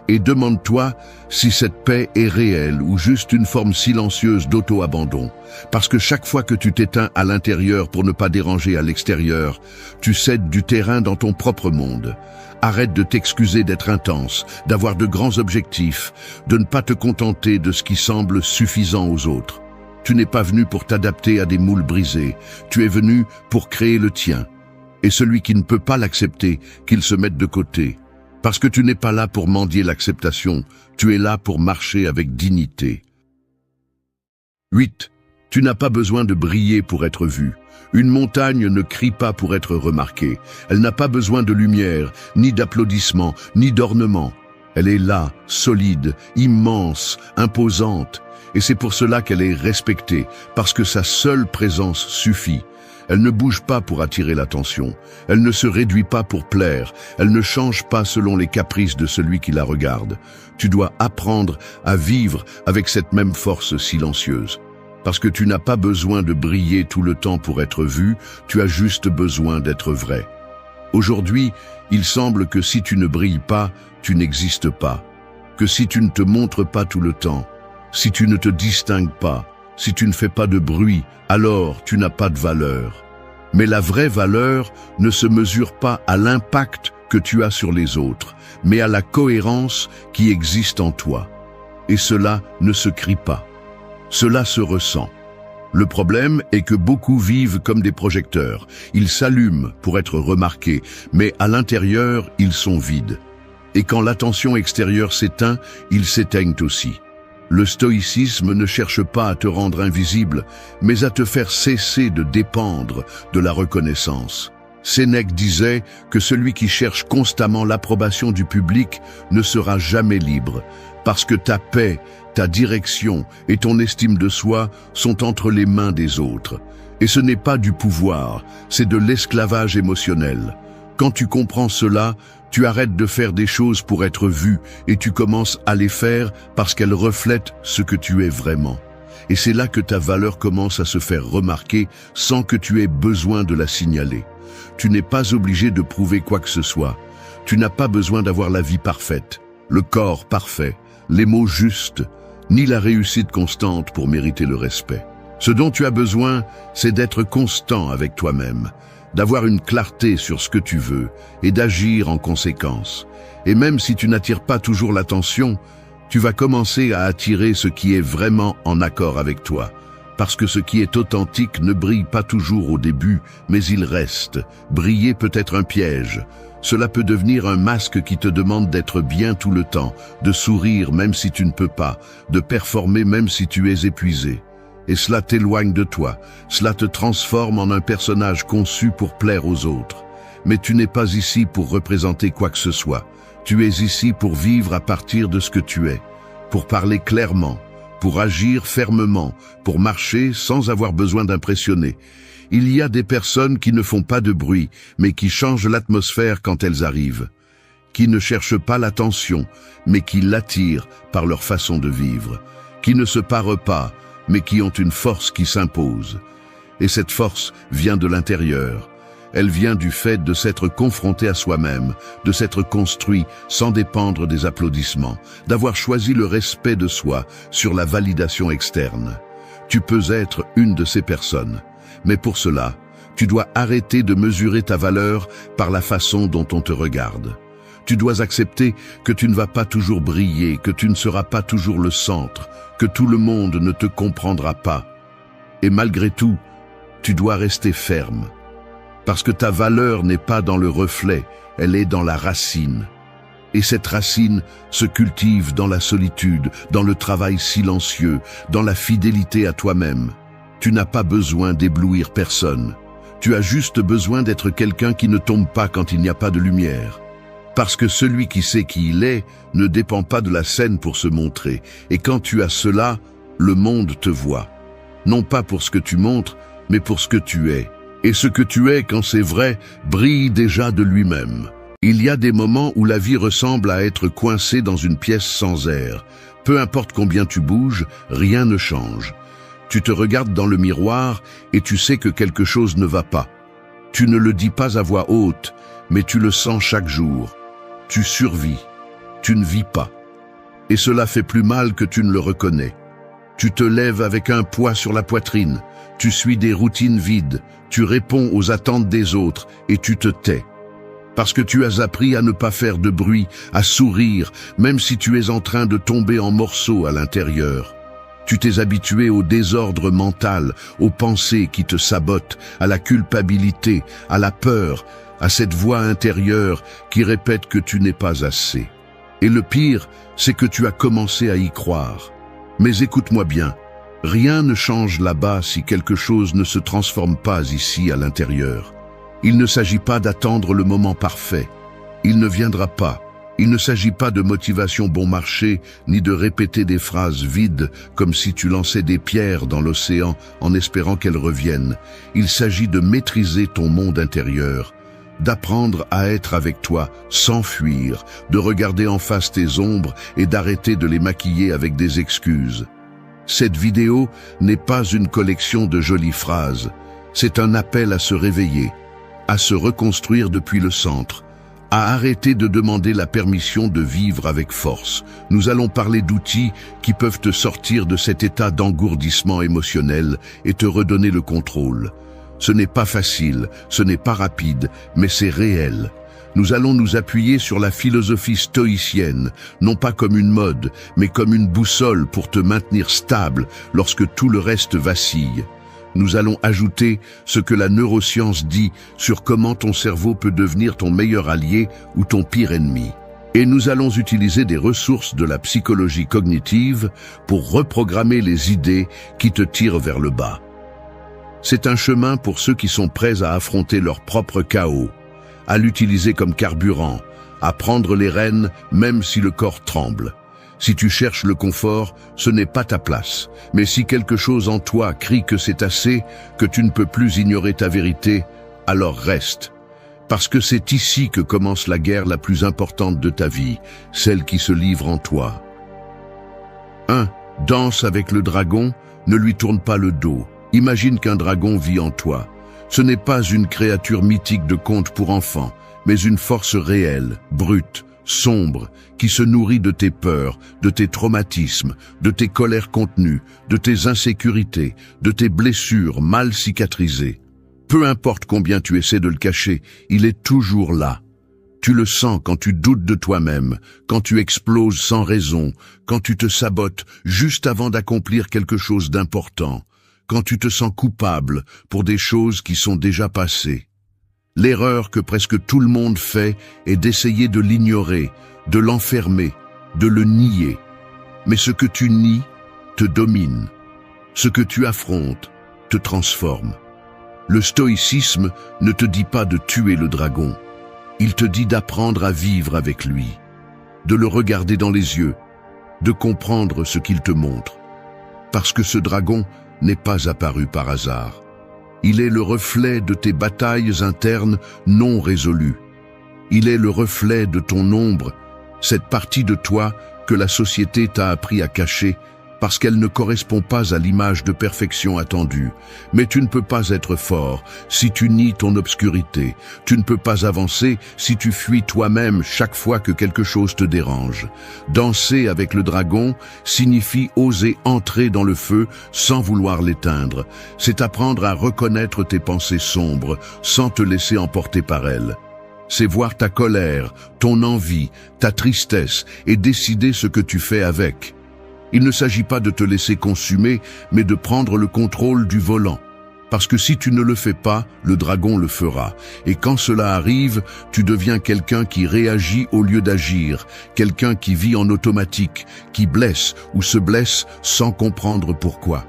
et demande-toi si cette paix est réelle ou juste une forme silencieuse d'auto-abandon. Parce que chaque fois que tu t'éteins à l'intérieur pour ne pas déranger à l'extérieur, tu cèdes du terrain dans ton propre monde. Arrête de t'excuser d'être intense, d'avoir de grands objectifs, de ne pas te contenter de ce qui semble suffisant aux autres. Tu n'es pas venu pour t'adapter à des moules brisés, tu es venu pour créer le tien. Et celui qui ne peut pas l'accepter, qu'il se mette de côté. Parce que tu n'es pas là pour mendier l'acceptation, tu es là pour marcher avec dignité. 8. Tu n'as pas besoin de briller pour être vu. Une montagne ne crie pas pour être remarquée. Elle n'a pas besoin de lumière, ni d'applaudissements, ni d'ornements. Elle est là, solide, immense, imposante. Et c'est pour cela qu'elle est respectée, parce que sa seule présence suffit. Elle ne bouge pas pour attirer l'attention. Elle ne se réduit pas pour plaire. Elle ne change pas selon les caprices de celui qui la regarde. Tu dois apprendre à vivre avec cette même force silencieuse. Parce que tu n'as pas besoin de briller tout le temps pour être vu, tu as juste besoin d'être vrai. Aujourd'hui, il semble que si tu ne brilles pas, tu n'existes pas. Que si tu ne te montres pas tout le temps, si tu ne te distingues pas, si tu ne fais pas de bruit, alors tu n'as pas de valeur. Mais la vraie valeur ne se mesure pas à l'impact que tu as sur les autres, mais à la cohérence qui existe en toi. Et cela ne se crie pas. Cela se ressent. Le problème est que beaucoup vivent comme des projecteurs. Ils s'allument pour être remarqués, mais à l'intérieur, ils sont vides. Et quand l'attention extérieure s'éteint, ils s'éteignent aussi. Le stoïcisme ne cherche pas à te rendre invisible, mais à te faire cesser de dépendre de la reconnaissance. Sénèque disait que celui qui cherche constamment l'approbation du public ne sera jamais libre, parce que ta paix, ta direction et ton estime de soi sont entre les mains des autres. Et ce n'est pas du pouvoir, c'est de l'esclavage émotionnel. Quand tu comprends cela, tu arrêtes de faire des choses pour être vu et tu commences à les faire parce qu'elles reflètent ce que tu es vraiment. Et c'est là que ta valeur commence à se faire remarquer sans que tu aies besoin de la signaler. Tu n'es pas obligé de prouver quoi que ce soit. Tu n'as pas besoin d'avoir la vie parfaite, le corps parfait, les mots justes, ni la réussite constante pour mériter le respect. Ce dont tu as besoin, c'est d'être constant avec toi-même, d'avoir une clarté sur ce que tu veux et d'agir en conséquence. Et même si tu n'attires pas toujours l'attention, tu vas commencer à attirer ce qui est vraiment en accord avec toi. Parce que ce qui est authentique ne brille pas toujours au début, mais il reste. Briller peut être un piège. Cela peut devenir un masque qui te demande d'être bien tout le temps, de sourire même si tu ne peux pas, de performer même si tu es épuisé. Et cela t'éloigne de toi, cela te transforme en un personnage conçu pour plaire aux autres. Mais tu n'es pas ici pour représenter quoi que ce soit. Tu es ici pour vivre à partir de ce que tu es, pour parler clairement, pour agir fermement, pour marcher sans avoir besoin d'impressionner. Il y a des personnes qui ne font pas de bruit, mais qui changent l'atmosphère quand elles arrivent, qui ne cherchent pas l'attention, mais qui l'attirent par leur façon de vivre, qui ne se parent pas, mais qui ont une force qui s'impose. Et cette force vient de l'intérieur. Elle vient du fait de s'être confronté à soi-même, de s'être construit sans dépendre des applaudissements, d'avoir choisi le respect de soi sur la validation externe. Tu peux être une de ces personnes, mais pour cela, tu dois arrêter de mesurer ta valeur par la façon dont on te regarde. Tu dois accepter que tu ne vas pas toujours briller, que tu ne seras pas toujours le centre, que tout le monde ne te comprendra pas. Et malgré tout, tu dois rester ferme. Parce que ta valeur n'est pas dans le reflet, elle est dans la racine. Et cette racine se cultive dans la solitude, dans le travail silencieux, dans la fidélité à toi-même. Tu n'as pas besoin d'éblouir personne. Tu as juste besoin d'être quelqu'un qui ne tombe pas quand il n'y a pas de lumière. Parce que celui qui sait qui il est ne dépend pas de la scène pour se montrer. Et quand tu as cela, le monde te voit. Non pas pour ce que tu montres, mais pour ce que tu es. Et ce que tu es, quand c'est vrai, brille déjà de lui-même. Il y a des moments où la vie ressemble à être coincée dans une pièce sans air. Peu importe combien tu bouges, rien ne change. Tu te regardes dans le miroir et tu sais que quelque chose ne va pas. Tu ne le dis pas à voix haute, mais tu le sens chaque jour. Tu survis. tu ne vis pas. Et cela fait plus mal que tu ne le reconnais. Tu te lèves avec un poids sur la poitrine, tu suis des routines vides, tu réponds aux attentes des autres et tu te tais. Parce que tu as appris à ne pas faire de bruit, à sourire, même si tu es en train de tomber en morceaux à l'intérieur. Tu t'es habitué au désordre mental, aux pensées qui te sabotent, à la culpabilité, à la peur, à cette voix intérieure qui répète que tu n'es pas assez. Et le pire, c'est que tu as commencé à y croire. Mais écoute-moi bien, rien ne change là-bas si quelque chose ne se transforme pas ici à l'intérieur. Il ne s'agit pas d'attendre le moment parfait. Il ne viendra pas. Il ne s'agit pas de motivation bon marché, ni de répéter des phrases vides comme si tu lançais des pierres dans l'océan en espérant qu'elles reviennent. Il s'agit de maîtriser ton monde intérieur, d'apprendre à être avec toi sans fuir, de regarder en face tes ombres et d'arrêter de les maquiller avec des excuses. Cette vidéo n'est pas une collection de jolies phrases, c'est un appel à se réveiller, à se reconstruire depuis le centre, à arrêter de demander la permission de vivre avec force. Nous allons parler d'outils qui peuvent te sortir de cet état d'engourdissement émotionnel et te redonner le contrôle. Ce n'est pas facile, ce n'est pas rapide, mais c'est réel. Nous allons nous appuyer sur la philosophie stoïcienne, non pas comme une mode, mais comme une boussole pour te maintenir stable lorsque tout le reste vacille. Nous allons ajouter ce que la neuroscience dit sur comment ton cerveau peut devenir ton meilleur allié ou ton pire ennemi. Et nous allons utiliser des ressources de la psychologie cognitive pour reprogrammer les idées qui te tirent vers le bas. C'est un chemin pour ceux qui sont prêts à affronter leur propre chaos, à l'utiliser comme carburant, à prendre les rênes même si le corps tremble. Si tu cherches le confort, ce n'est pas ta place. Mais si quelque chose en toi crie que c'est assez, que tu ne peux plus ignorer ta vérité, alors reste. Parce que c'est ici que commence la guerre la plus importante de ta vie, celle qui se livre en toi. 1. Danse avec le dragon, ne lui tourne pas le dos. Imagine qu'un dragon vit en toi. Ce n'est pas une créature mythique de conte pour enfants, mais une force réelle, brute, sombre, qui se nourrit de tes peurs, de tes traumatismes, de tes colères contenues, de tes insécurités, de tes blessures mal cicatrisées. Peu importe combien tu essaies de le cacher, il est toujours là. Tu le sens quand tu doutes de toi-même, quand tu exploses sans raison, quand tu te sabotes juste avant d'accomplir quelque chose d'important, quand tu te sens coupable pour des choses qui sont déjà passées. L'erreur que presque tout le monde fait est d'essayer de l'ignorer, de l'enfermer, de le nier. Mais ce que tu nies te domine. Ce que tu affrontes te transforme. Le stoïcisme ne te dit pas de tuer le dragon. Il te dit d'apprendre à vivre avec lui, de le regarder dans les yeux, de comprendre ce qu'il te montre. Parce que ce dragon n'est pas apparu par hasard. Il est le reflet de tes batailles internes non résolues. Il est le reflet de ton ombre, cette partie de toi que la société t'a appris à cacher parce qu'elle ne correspond pas à l'image de perfection attendue. Mais tu ne peux pas être fort si tu nies ton obscurité. Tu ne peux pas avancer si tu fuis toi-même chaque fois que quelque chose te dérange. Danser avec le dragon signifie oser entrer dans le feu sans vouloir l'éteindre. C'est apprendre à reconnaître tes pensées sombres sans te laisser emporter par elles. C'est voir ta colère, ton envie, ta tristesse et décider ce que tu fais avec. Il ne s'agit pas de te laisser consumer, mais de prendre le contrôle du volant. Parce que si tu ne le fais pas, le dragon le fera. Et quand cela arrive, tu deviens quelqu'un qui réagit au lieu d'agir, quelqu'un qui vit en automatique, qui blesse ou se blesse sans comprendre pourquoi.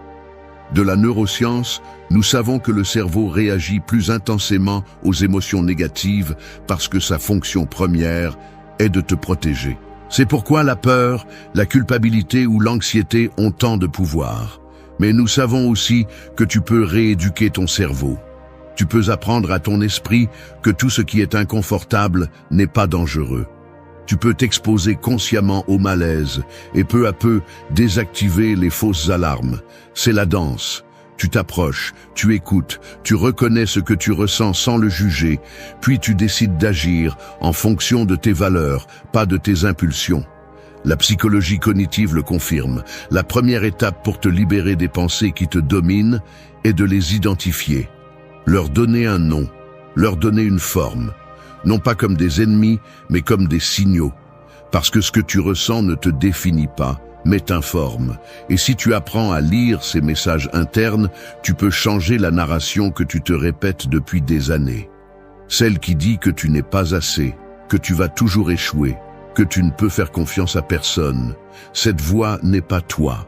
De la neuroscience, nous savons que le cerveau réagit plus intensément aux émotions négatives parce que sa fonction première est de te protéger. C'est pourquoi la peur, la culpabilité ou l'anxiété ont tant de pouvoir. Mais nous savons aussi que tu peux rééduquer ton cerveau. Tu peux apprendre à ton esprit que tout ce qui est inconfortable n'est pas dangereux. Tu peux t'exposer consciemment au malaise et peu à peu désactiver les fausses alarmes. C'est la danse. Tu t'approches, tu écoutes, tu reconnais ce que tu ressens sans le juger, puis tu décides d'agir en fonction de tes valeurs, pas de tes impulsions. La psychologie cognitive le confirme. La première étape pour te libérer des pensées qui te dominent est de les identifier. Leur donner un nom, leur donner une forme. Non pas comme des ennemis, mais comme des signaux. Parce que ce que tu ressens ne te définit pas, mais t'informe. Et si tu apprends à lire ces messages internes, tu peux changer la narration que tu te répètes depuis des années. Celle qui dit que tu n'es pas assez, que tu vas toujours échouer, que tu ne peux faire confiance à personne. Cette voix n'est pas toi.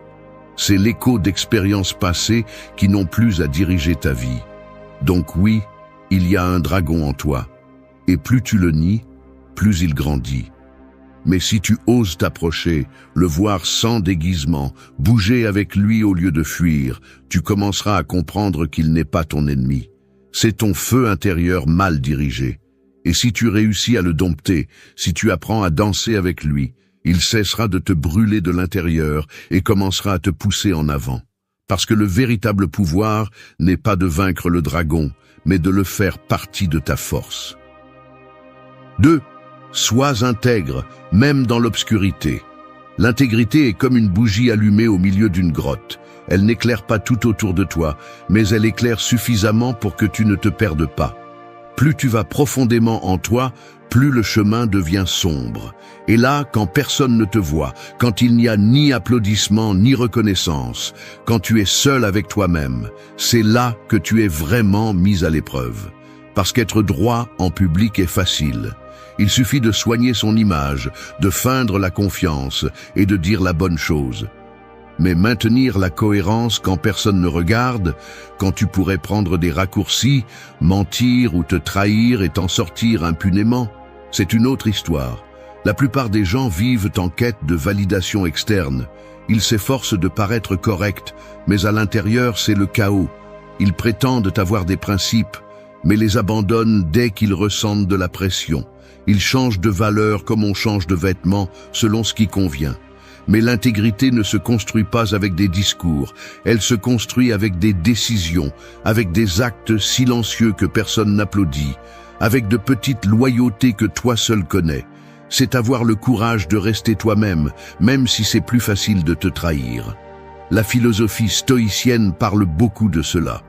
C'est l'écho d'expériences passées qui n'ont plus à diriger ta vie. Donc oui, il y a un dragon en toi. Et plus tu le nies, plus il grandit. Mais si tu oses t'approcher, le voir sans déguisement, bouger avec lui au lieu de fuir, tu commenceras à comprendre qu'il n'est pas ton ennemi. C'est ton feu intérieur mal dirigé. Et si tu réussis à le dompter, si tu apprends à danser avec lui, il cessera de te brûler de l'intérieur et commencera à te pousser en avant. Parce que le véritable pouvoir n'est pas de vaincre le dragon, mais de le faire partie de ta force. 2. Sois intègre, même dans l'obscurité. L'intégrité est comme une bougie allumée au milieu d'une grotte. Elle n'éclaire pas tout autour de toi, mais elle éclaire suffisamment pour que tu ne te perdes pas. Plus tu vas profondément en toi, plus le chemin devient sombre. Et là, quand personne ne te voit, quand il n'y a ni applaudissements ni reconnaissance, quand tu es seul avec toi-même, c'est là que tu es vraiment mis à l'épreuve. Parce qu'être droit en public est facile. Il suffit de soigner son image, de feindre la confiance et de dire la bonne chose. Mais maintenir la cohérence quand personne ne regarde, quand tu pourrais prendre des raccourcis, mentir ou te trahir et t'en sortir impunément, c'est une autre histoire. La plupart des gens vivent en quête de validation externe. Ils s'efforcent de paraître corrects, mais à l'intérieur c'est le chaos. Ils prétendent avoir des principes, mais les abandonnent dès qu'ils ressentent de la pression. Ils changent de valeur comme on change de vêtements selon ce qui convient. Mais l'intégrité ne se construit pas avec des discours, elle se construit avec des décisions, avec des actes silencieux que personne n'applaudit, avec de petites loyautés que toi seul connais. C'est avoir le courage de rester toi-même, même si c'est plus facile de te trahir. La philosophie stoïcienne parle beaucoup de cela.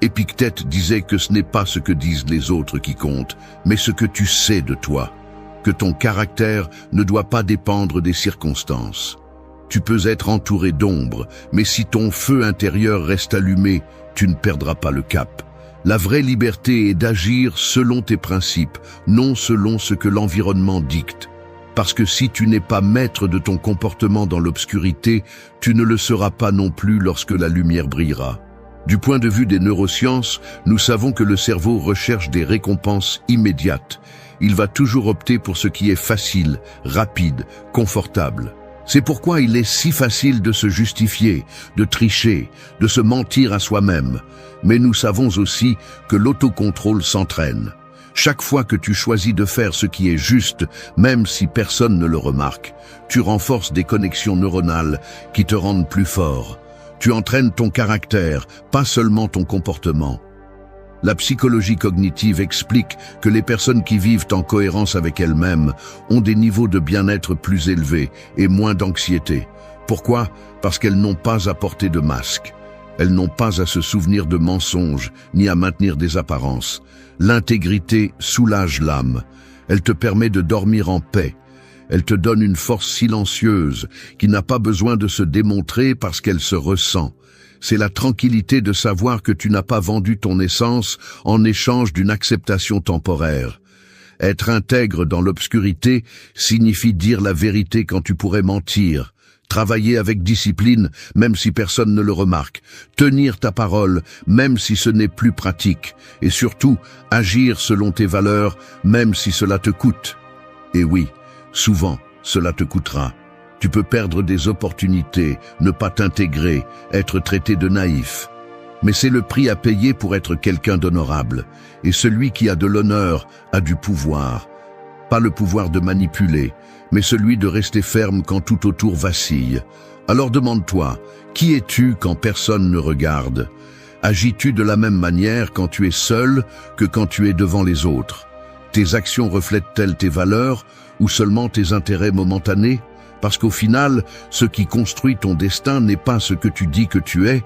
Épictète disait que ce n'est pas ce que disent les autres qui compte, mais ce que tu sais de toi, que ton caractère ne doit pas dépendre des circonstances. Tu peux être entouré d'ombre, mais si ton feu intérieur reste allumé, tu ne perdras pas le cap. La vraie liberté est d'agir selon tes principes, non selon ce que l'environnement dicte. Parce que si tu n'es pas maître de ton comportement dans l'obscurité, tu ne le seras pas non plus lorsque la lumière brillera. Du point de vue des neurosciences, nous savons que le cerveau recherche des récompenses immédiates. Il va toujours opter pour ce qui est facile, rapide, confortable. C'est pourquoi il est si facile de se justifier, de tricher, de se mentir à soi-même. Mais nous savons aussi que l'autocontrôle s'entraîne. Chaque fois que tu choisis de faire ce qui est juste, même si personne ne le remarque, tu renforces des connexions neuronales qui te rendent plus fort. Tu entraînes ton caractère, pas seulement ton comportement. La psychologie cognitive explique que les personnes qui vivent en cohérence avec elles-mêmes ont des niveaux de bien-être plus élevés et moins d'anxiété. Pourquoi? Parce qu'elles n'ont pas à porter de masque. Elles n'ont pas à se souvenir de mensonges, ni à maintenir des apparences. L'intégrité soulage l'âme. Elle te permet de dormir en paix. Elle te donne une force silencieuse qui n'a pas besoin de se démontrer parce qu'elle se ressent. C'est la tranquillité de savoir que tu n'as pas vendu ton essence en échange d'une acceptation temporaire. Être intègre dans l'obscurité signifie dire la vérité quand tu pourrais mentir, travailler avec discipline même si personne ne le remarque, tenir ta parole même si ce n'est plus pratique, et surtout agir selon tes valeurs même si cela te coûte. Et oui, souvent, cela te coûtera. Tu peux perdre des opportunités, ne pas t'intégrer, être traité de naïf. Mais c'est le prix à payer pour être quelqu'un d'honorable. Et celui qui a de l'honneur a du pouvoir. Pas le pouvoir de manipuler, mais celui de rester ferme quand tout autour vacille. Alors demande-toi, qui es-tu quand personne ne regarde? Agis-tu de la même manière quand tu es seul que quand tu es devant les autres? Tes actions reflètent-elles tes valeurs ou seulement tes intérêts momentanés? Parce qu'au final, ce qui construit ton destin n'est pas ce que tu dis que tu es,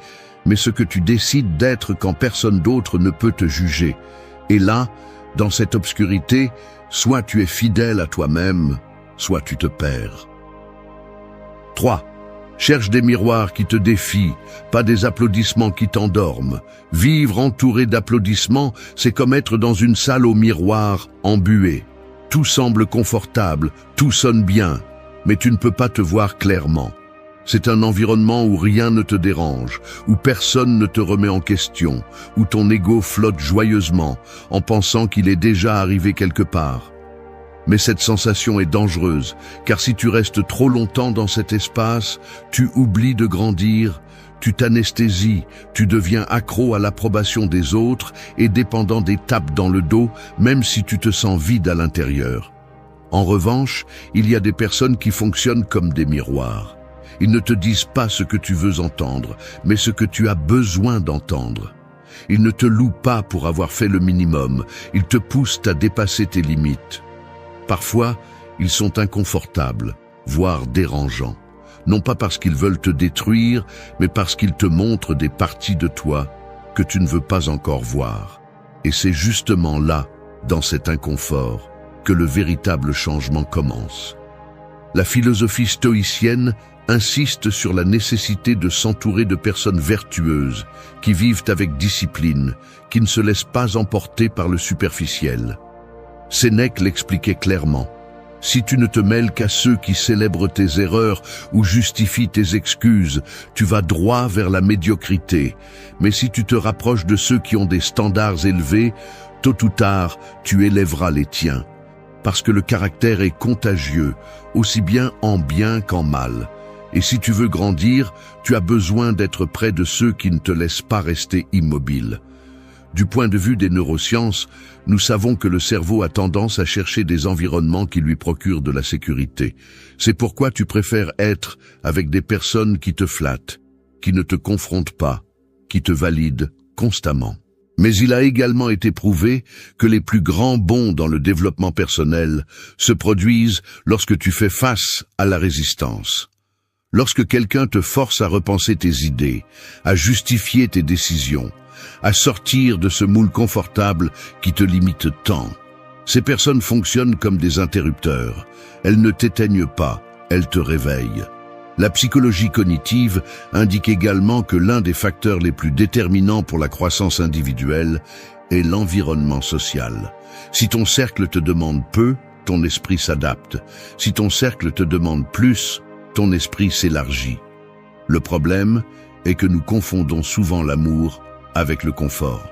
mais ce que tu décides d'être quand personne d'autre ne peut te juger. Et là, dans cette obscurité, soit tu es fidèle à toi-même, soit tu te perds. 3. Cherche des miroirs qui te défient, pas des applaudissements qui t'endorment. Vivre entouré d'applaudissements, c'est comme être dans une salle aux miroirs embuée. Tout semble confortable, tout sonne bien, mais tu ne peux pas te voir clairement. C'est un environnement où rien ne te dérange, où personne ne te remet en question, où ton ego flotte joyeusement, en pensant qu'il est déjà arrivé quelque part. Mais cette sensation est dangereuse, car si tu restes trop longtemps dans cet espace, tu oublies de grandir, tu t'anesthésies, tu deviens accro à l'approbation des autres et dépendant des tapes dans le dos, même si tu te sens vide à l'intérieur. En revanche, il y a des personnes qui fonctionnent comme des miroirs. Ils ne te disent pas ce que tu veux entendre, mais ce que tu as besoin d'entendre. Ils ne te louent pas pour avoir fait le minimum, ils te poussent à dépasser tes limites. Parfois, ils sont inconfortables, voire dérangeants. Non pas parce qu'ils veulent te détruire, mais parce qu'ils te montrent des parties de toi que tu ne veux pas encore voir. Et c'est justement là, dans cet inconfort, que le véritable changement commence. La philosophie stoïcienne insiste sur la nécessité de s'entourer de personnes vertueuses, qui vivent avec discipline, qui ne se laissent pas emporter par le superficiel. Sénèque l'expliquait clairement. Si tu ne te mêles qu'à ceux qui célèbrent tes erreurs ou justifient tes excuses, tu vas droit vers la médiocrité. Mais si tu te rapproches de ceux qui ont des standards élevés, tôt ou tard, tu élèveras les tiens. Parce que le caractère est contagieux, aussi bien en bien qu'en mal. Et si tu veux grandir, tu as besoin d'être près de ceux qui ne te laissent pas rester immobile. Du point de vue des neurosciences, nous savons que le cerveau a tendance à chercher des environnements qui lui procurent de la sécurité. C'est pourquoi tu préfères être avec des personnes qui te flattent, qui ne te confrontent pas, qui te valident constamment. Mais il a également été prouvé que les plus grands bonds dans le développement personnel se produisent lorsque tu fais face à la résistance. Lorsque quelqu'un te force à repenser tes idées, à justifier tes décisions, à sortir de ce moule confortable qui te limite tant. Ces personnes fonctionnent comme des interrupteurs. Elles ne t'éteignent pas, elles te réveillent. La psychologie cognitive indique également que l'un des facteurs les plus déterminants pour la croissance individuelle est l'environnement social. Si ton cercle te demande peu, ton esprit s'adapte. Si ton cercle te demande plus, ton esprit s'élargit. Le problème est que nous confondons souvent l'amour avec le confort.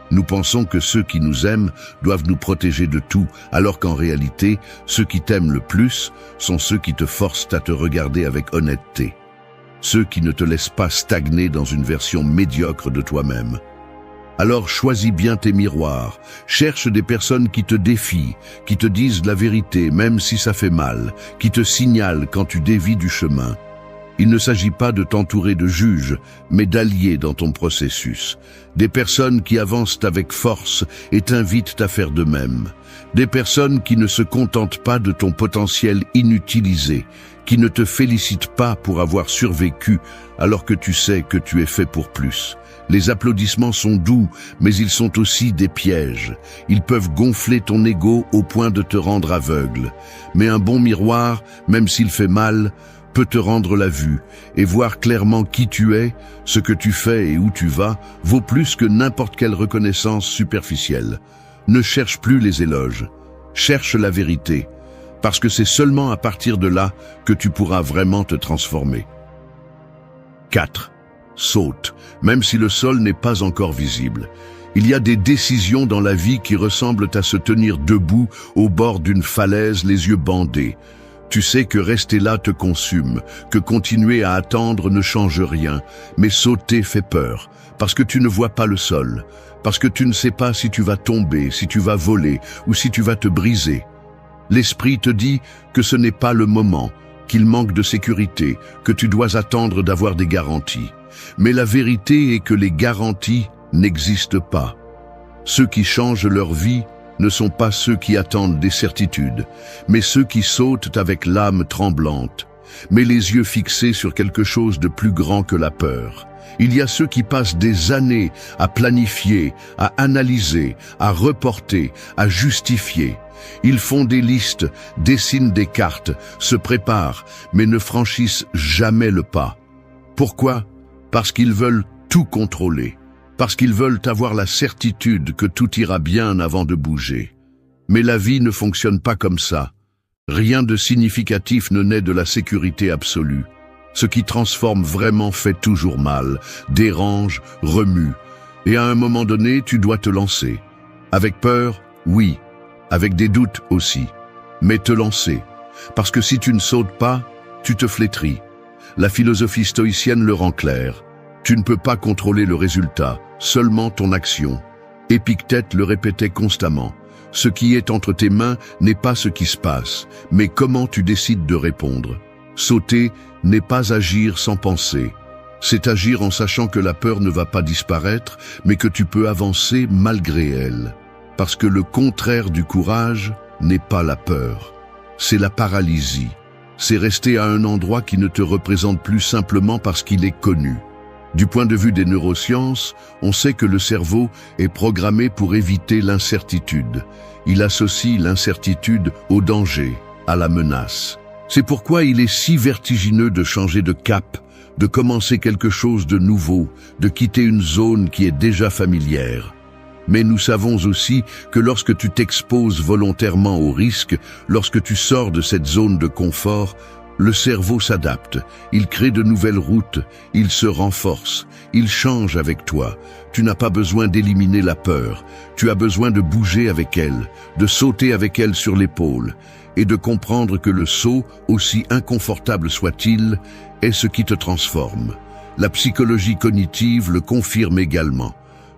Nous pensons que ceux qui nous aiment doivent nous protéger de tout, alors qu'en réalité, ceux qui t'aiment le plus sont ceux qui te forcent à te regarder avec honnêteté. Ceux qui ne te laissent pas stagner dans une version médiocre de toi-même. Alors choisis bien tes miroirs, cherche des personnes qui te défient, qui te disent la vérité même si ça fait mal, qui te signalent quand tu dévies du chemin. Il ne s'agit pas de t'entourer de juges, mais d'alliés dans ton processus. Des personnes qui avancent avec force et t'invitent à faire de même. Des personnes qui ne se contentent pas de ton potentiel inutilisé, qui ne te félicitent pas pour avoir survécu alors que tu sais que tu es fait pour plus. Les applaudissements sont doux, mais ils sont aussi des pièges. Ils peuvent gonfler ton ego au point de te rendre aveugle. Mais un bon miroir, même s'il fait mal, peut te rendre la vue et voir clairement qui tu es, ce que tu fais et où tu vas, vaut plus que n'importe quelle reconnaissance superficielle. Ne cherche plus les éloges, cherche la vérité, parce que c'est seulement à partir de là que tu pourras vraiment te transformer. 4. Saute, même si le sol n'est pas encore visible. Il y a des décisions dans la vie qui ressemblent à se tenir debout au bord d'une falaise, les yeux bandés. Tu sais que rester là te consume, que continuer à attendre ne change rien, mais sauter fait peur, parce que tu ne vois pas le sol, parce que tu ne sais pas si tu vas tomber, si tu vas voler ou si tu vas te briser. L'esprit te dit que ce n'est pas le moment, qu'il manque de sécurité, que tu dois attendre d'avoir des garanties. Mais la vérité est que les garanties n'existent pas. Ceux qui changent leur vie ne sont pas ceux qui attendent des certitudes, mais ceux qui sautent avec l'âme tremblante, mais les yeux fixés sur quelque chose de plus grand que la peur. Il y a ceux qui passent des années à planifier, à analyser, à reporter, à justifier. Ils font des listes, dessinent des cartes, se préparent, mais ne franchissent jamais le pas. Pourquoi? Parce qu'ils veulent tout contrôler, parce qu'ils veulent avoir la certitude que tout ira bien avant de bouger. Mais la vie ne fonctionne pas comme ça. Rien de significatif ne naît de la sécurité absolue. Ce qui transforme vraiment fait toujours mal, dérange, remue. Et à un moment donné, tu dois te lancer. Avec peur, oui. Avec des doutes aussi. Mais te lancer. Parce que si tu ne sautes pas, tu te flétris. La philosophie stoïcienne le rend clair. Tu ne peux pas contrôler le résultat, seulement ton action. Épictète le répétait constamment. Ce qui est entre tes mains n'est pas ce qui se passe, mais comment tu décides de répondre. Sauter n'est pas agir sans penser. C'est agir en sachant que la peur ne va pas disparaître, mais que tu peux avancer malgré elle. Parce que le contraire du courage n'est pas la peur. C'est la paralysie. C'est rester à un endroit qui ne te représente plus simplement parce qu'il est connu. Du point de vue des neurosciences, on sait que le cerveau est programmé pour éviter l'incertitude. Il associe l'incertitude au danger, à la menace. C'est pourquoi il est si vertigineux de changer de cap, de commencer quelque chose de nouveau, de quitter une zone qui est déjà familière. Mais nous savons aussi que lorsque tu t'exposes volontairement au risque, lorsque tu sors de cette zone de confort, le cerveau s'adapte, il crée de nouvelles routes, il se renforce, il change avec toi. Tu n'as pas besoin d'éliminer la peur, tu as besoin de bouger avec elle, de sauter avec elle sur l'épaule, et de comprendre que le saut, aussi inconfortable soit-il, est ce qui te transforme. La psychologie cognitive le confirme également.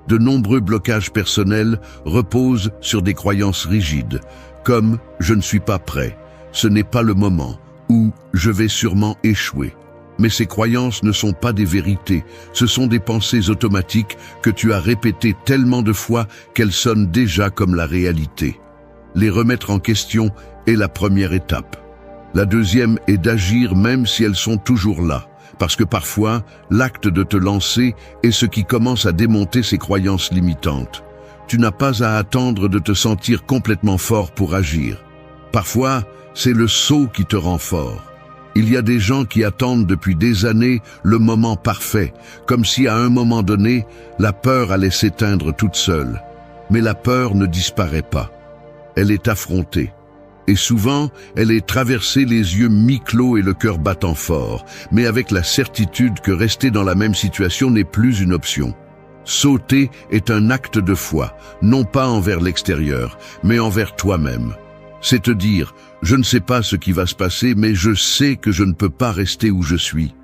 De nombreux blocages personnels reposent sur des croyances rigides, comme « je ne suis pas prêt »,« ce n'est pas le moment » ou « je vais sûrement échouer ». Mais ces croyances ne sont pas des vérités, ce sont des pensées automatiques que tu as répétées tellement de fois qu'elles sonnent déjà comme la réalité. Les remettre en question est la première étape. La deuxième est d'agir même si elles sont toujours là, parce que parfois, l'acte de te lancer est ce qui commence à démonter ces croyances limitantes. Tu n'as pas à attendre de te sentir complètement fort pour agir. Parfois, c'est le saut qui te rend fort. Il y a des gens qui attendent depuis des années le moment parfait, comme si à un moment donné, la peur allait s'éteindre toute seule. Mais la peur ne disparaît pas. Elle est affrontée. Et souvent, elle est traversée les yeux mi-clos et le cœur battant fort, mais avec la certitude que rester dans la même situation n'est plus une option. Sauter est un acte de foi, non pas envers l'extérieur, mais envers toi-même. C'est te dire, je ne sais pas ce qui va se passer, mais je sais que je ne peux pas rester où je suis.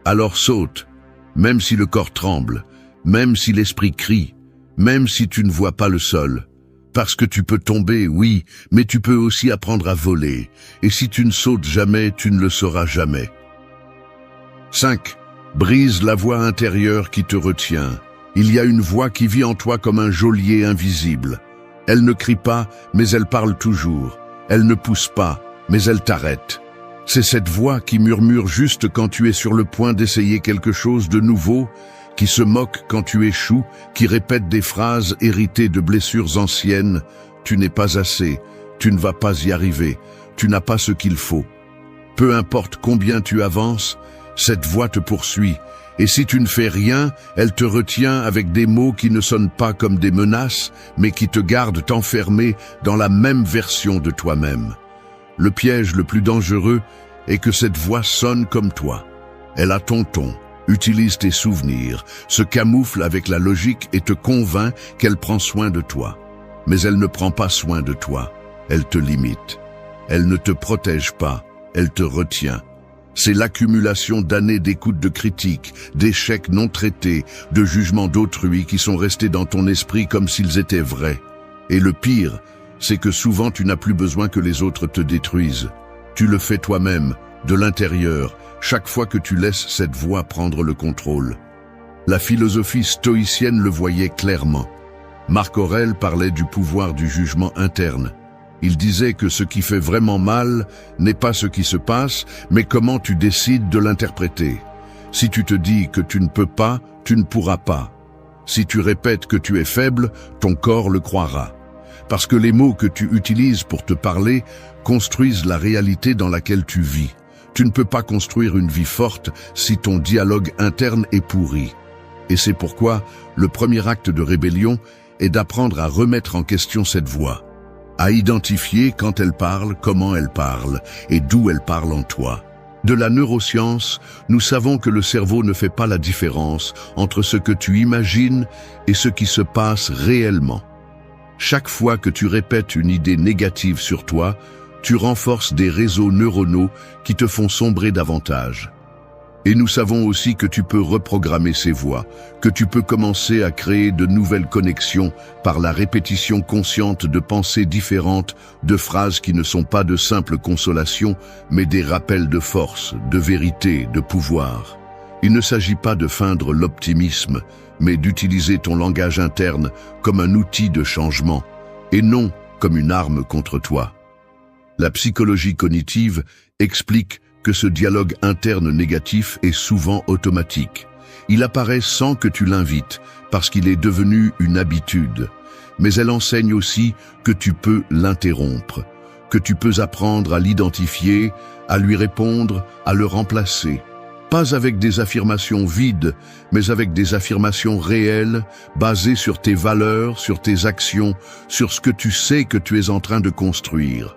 Alors saute, même si le corps tremble, même si l'esprit crie, même si tu ne vois pas le sol. Parce que tu peux tomber, oui, mais tu peux aussi apprendre à voler. Et si tu ne sautes jamais, tu ne le sauras jamais. 5. Brise la voix intérieure qui te retient. Il y a une voix qui vit en toi comme un geôlier invisible. Elle ne crie pas, mais elle parle toujours. Elle ne pousse pas, mais elle t'arrête. C'est cette voix qui murmure juste quand tu es sur le point d'essayer quelque chose de nouveau, qui se moque quand tu échoues, qui répète des phrases héritées de blessures anciennes. Tu n'es pas assez, tu ne vas pas y arriver, tu n'as pas ce qu'il faut. Peu importe combien tu avances, cette voix te poursuit. Et si tu ne fais rien, elle te retient avec des mots qui ne sonnent pas comme des menaces, mais qui te gardent enfermé dans la même version de toi-même. Le piège le plus dangereux est que cette voix sonne comme toi. Elle a ton ton, utilise tes souvenirs, se camoufle avec la logique et te convainc qu'elle prend soin de toi. Mais elle ne prend pas soin de toi, elle te limite. Elle ne te protège pas, elle te retient. C'est l'accumulation d'années d'écoute de critiques, d'échecs non traités, de jugements d'autrui qui sont restés dans ton esprit comme s'ils étaient vrais. Et le pire, c'est que souvent tu n'as plus besoin que les autres te détruisent. Tu le fais toi-même, de l'intérieur, chaque fois que tu laisses cette voix prendre le contrôle. La philosophie stoïcienne le voyait clairement. Marc Aurèle parlait du pouvoir du jugement interne. Il disait que ce qui fait vraiment mal n'est pas ce qui se passe, mais comment tu décides de l'interpréter. Si tu te dis que tu ne peux pas, tu ne pourras pas. Si tu répètes que tu es faible, ton corps le croira. Parce que les mots que tu utilises pour te parler construisent la réalité dans laquelle tu vis. Tu ne peux pas construire une vie forte si ton dialogue interne est pourri. Et c'est pourquoi le premier acte de rébellion est d'apprendre à remettre en question cette voix, à identifier quand elle parle, comment elle parle et d'où elle parle en toi. De la neuroscience, nous savons que le cerveau ne fait pas la différence entre ce que tu imagines et ce qui se passe réellement. Chaque fois que tu répètes une idée négative sur toi, tu renforces des réseaux neuronaux qui te font sombrer davantage. Et nous savons aussi que tu peux reprogrammer ces voix, que tu peux commencer à créer de nouvelles connexions par la répétition consciente de pensées différentes, de phrases qui ne sont pas de simples consolations, mais des rappels de force, de vérité, de pouvoir. Il ne s'agit pas de feindre l'optimisme, mais d'utiliser ton langage interne comme un outil de changement, et non comme une arme contre toi. La psychologie cognitive explique que ce dialogue interne négatif est souvent automatique. Il apparaît sans que tu l'invites, parce qu'il est devenu une habitude. Mais elle enseigne aussi que tu peux l'interrompre, que tu peux apprendre à l'identifier, à lui répondre, à le remplacer. Pas avec des affirmations vides, mais avec des affirmations réelles, basées sur tes valeurs, sur tes actions, sur ce que tu sais que tu es en train de construire.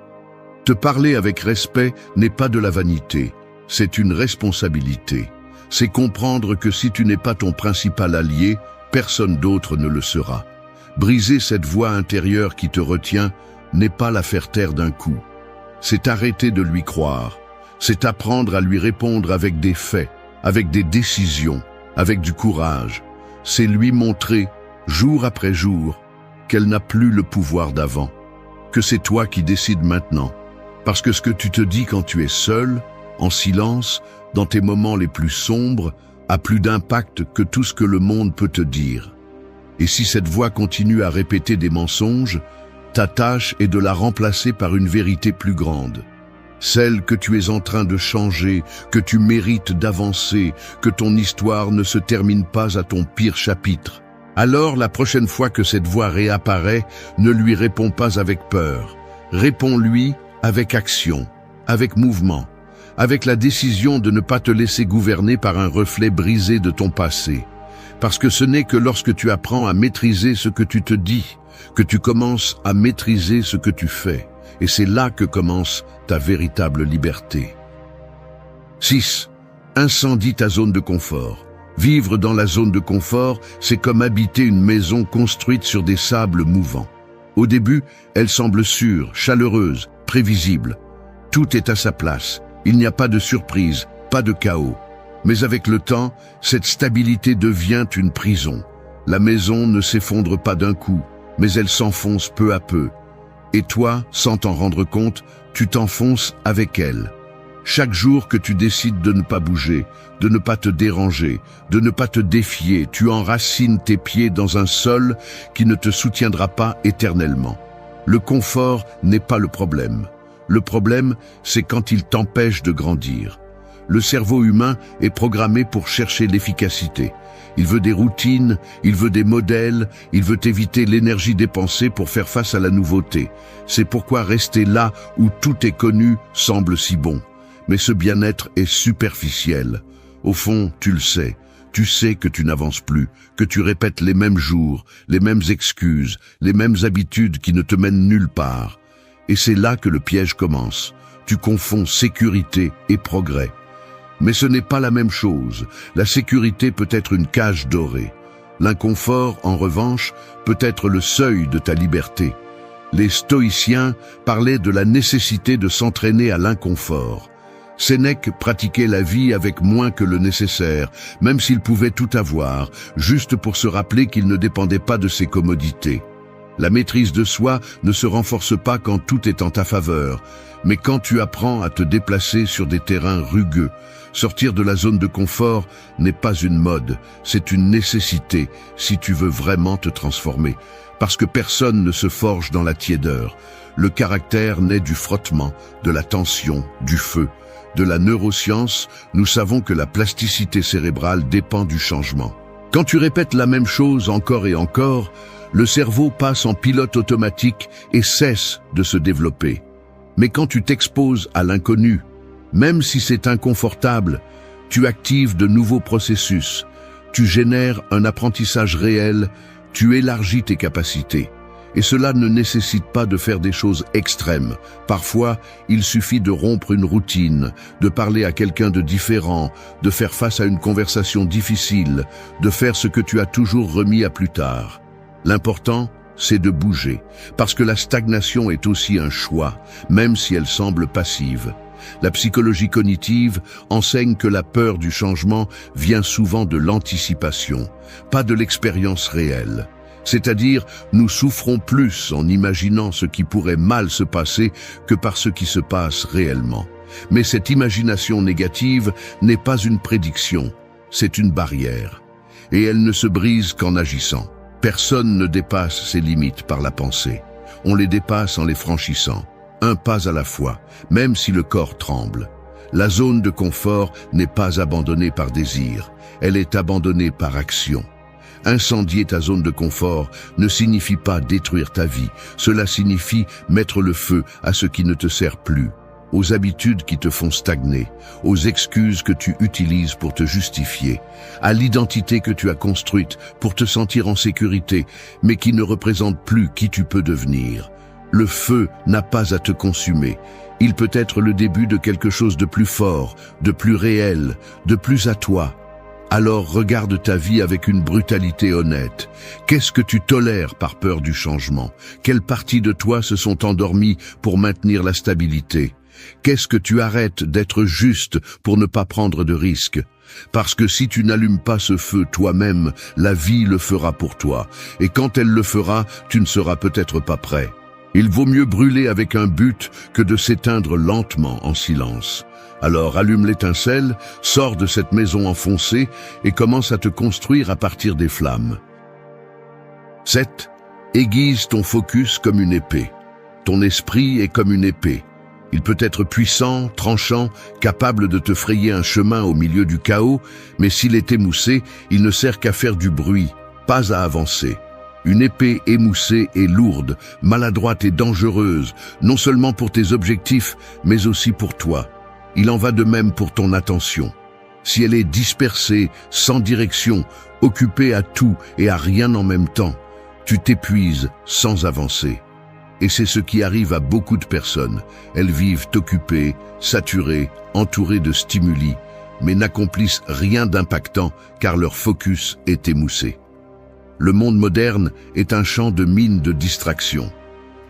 Te parler avec respect n'est pas de la vanité, c'est une responsabilité. C'est comprendre que si tu n'es pas ton principal allié, personne d'autre ne le sera. Briser cette voix intérieure qui te retient n'est pas la faire taire d'un coup. C'est arrêter de lui croire. C'est apprendre à lui répondre avec des faits, avec des décisions, avec du courage. C'est lui montrer, jour après jour, qu'elle n'a plus le pouvoir d'avant, que c'est toi qui décides maintenant. Parce que ce que tu te dis quand tu es seul, en silence, dans tes moments les plus sombres, a plus d'impact que tout ce que le monde peut te dire. Et si cette voix continue à répéter des mensonges, ta tâche est de la remplacer par une vérité plus grande. Celle que tu es en train de changer, que tu mérites d'avancer, que ton histoire ne se termine pas à ton pire chapitre. Alors, la prochaine fois que cette voix réapparaît, ne lui réponds pas avec peur. Réponds-lui avec action, avec mouvement, avec la décision de ne pas te laisser gouverner par un reflet brisé de ton passé. Parce que ce n'est que lorsque tu apprends à maîtriser ce que tu te dis, que tu commences à maîtriser ce que tu fais. Et c'est là que commence ta véritable liberté. 6. Incendie ta zone de confort. Vivre dans la zone de confort, c'est comme habiter une maison construite sur des sables mouvants. Au début, elle semble sûre, chaleureuse, prévisible. Tout est à sa place. Il n'y a pas de surprise, pas de chaos. Mais avec le temps, cette stabilité devient une prison. La maison ne s'effondre pas d'un coup, mais elle s'enfonce peu à peu. Et toi, sans t'en rendre compte, tu t'enfonces avec elle. Chaque jour que tu décides de ne pas bouger, de ne pas te déranger, de ne pas te défier, tu enracines tes pieds dans un sol qui ne te soutiendra pas éternellement. Le confort n'est pas le problème. Le problème, c'est quand il t'empêche de grandir. Le cerveau humain est programmé pour chercher l'efficacité. Il veut des routines, il veut des modèles, il veut éviter l'énergie dépensée pour faire face à la nouveauté. C'est pourquoi rester là où tout est connu semble si bon. Mais ce bien-être est superficiel. Au fond, tu le sais. Tu sais que tu n'avances plus, que tu répètes les mêmes jours, les mêmes excuses, les mêmes habitudes qui ne te mènent nulle part. Et c'est là que le piège commence. Tu confonds sécurité et progrès. Mais ce n'est pas la même chose. La sécurité peut être une cage dorée. L'inconfort, en revanche, peut être le seuil de ta liberté. Les stoïciens parlaient de la nécessité de s'entraîner à l'inconfort. Sénèque pratiquait la vie avec moins que le nécessaire, même s'il pouvait tout avoir, juste pour se rappeler qu'il ne dépendait pas de ses commodités. La maîtrise de soi ne se renforce pas quand tout est en ta faveur, mais quand tu apprends à te déplacer sur des terrains rugueux. Sortir de la zone de confort n'est pas une mode, c'est une nécessité si tu veux vraiment te transformer. Parce que personne ne se forge dans la tiédeur. Le caractère naît du frottement, de la tension, du feu. De la neuroscience, nous savons que la plasticité cérébrale dépend du changement. Quand tu répètes la même chose encore et encore, le cerveau passe en pilote automatique et cesse de se développer. Mais quand tu t'exposes à l'inconnu, même si c'est inconfortable, tu actives de nouveaux processus, tu génères un apprentissage réel, tu élargis tes capacités. Et cela ne nécessite pas de faire des choses extrêmes. Parfois, il suffit de rompre une routine, de parler à quelqu'un de différent, de faire face à une conversation difficile, de faire ce que tu as toujours remis à plus tard. L'important, c'est de bouger, parce que la stagnation est aussi un choix, même si elle semble passive. La psychologie cognitive enseigne que la peur du changement vient souvent de l'anticipation, pas de l'expérience réelle. C'est-à-dire, nous souffrons plus en imaginant ce qui pourrait mal se passer que par ce qui se passe réellement. Mais cette imagination négative n'est pas une prédiction, c'est une barrière. Et elle ne se brise qu'en agissant. Personne ne dépasse ses limites par la pensée. On les dépasse en les franchissant, un pas à la fois, même si le corps tremble. La zone de confort n'est pas abandonnée par désir, elle est abandonnée par action. Incendier ta zone de confort ne signifie pas détruire ta vie, cela signifie mettre le feu à ce qui ne te sert plus, aux habitudes qui te font stagner, aux excuses que tu utilises pour te justifier, à l'identité que tu as construite pour te sentir en sécurité, mais qui ne représente plus qui tu peux devenir. Le feu n'a pas à te consumer. Il peut être le début de quelque chose de plus fort, de plus réel, de plus à toi. Alors regarde ta vie avec une brutalité honnête. Qu'est-ce que tu tolères par peur du changement? Quelles parties de toi se sont endormies pour maintenir la stabilité? Qu'est-ce que tu arrêtes d'être juste pour ne pas prendre de risques? Parce que si tu n'allumes pas ce feu toi-même, la vie le fera pour toi. Et quand elle le fera, tu ne seras peut-être pas prêt. Il vaut mieux brûler avec un but que de s'éteindre lentement en silence. Alors allume l'étincelle, sors de cette maison enfoncée et commence à te construire à partir des flammes. 7. Aiguise ton focus comme une épée. Ton esprit est comme une épée. Il peut être puissant, tranchant, capable de te frayer un chemin au milieu du chaos, mais s'il est émoussé, il ne sert qu'à faire du bruit, pas à avancer. Une épée émoussée est lourde, maladroite et dangereuse, non seulement pour tes objectifs, mais aussi pour toi. Il en va de même pour ton attention. Si elle est dispersée, sans direction, occupée à tout et à rien en même temps, tu t'épuises sans avancer. Et c'est ce qui arrive à beaucoup de personnes. Elles vivent occupées, saturées, entourées de stimuli, mais n'accomplissent rien d'impactant car leur focus est émoussé. Le monde moderne est un champ de mines de distractions.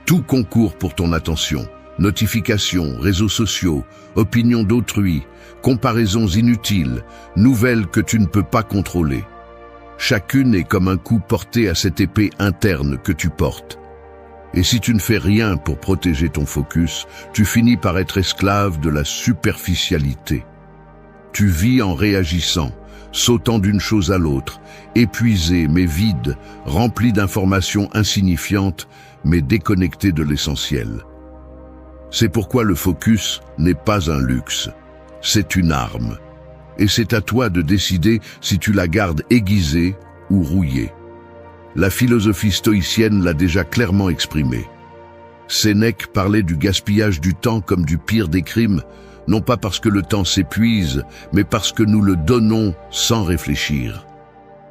Tout concourt pour ton attention. Notifications, réseaux sociaux, opinions d'autrui, comparaisons inutiles, nouvelles que tu ne peux pas contrôler. Chacune est comme un coup porté à cette épée interne que tu portes. Et si tu ne fais rien pour protéger ton focus, tu finis par être esclave de la superficialité. Tu vis en réagissant, sautant d'une chose à l'autre, épuisé mais vide, rempli d'informations insignifiantes, mais déconnecté de l'essentiel. C'est pourquoi le focus n'est pas un luxe, c'est une arme. Et c'est à toi de décider si tu la gardes aiguisée ou rouillée. La philosophie stoïcienne l'a déjà clairement exprimé. Sénèque parlait du gaspillage du temps comme du pire des crimes, non pas parce que le temps s'épuise, mais parce que nous le donnons sans réfléchir.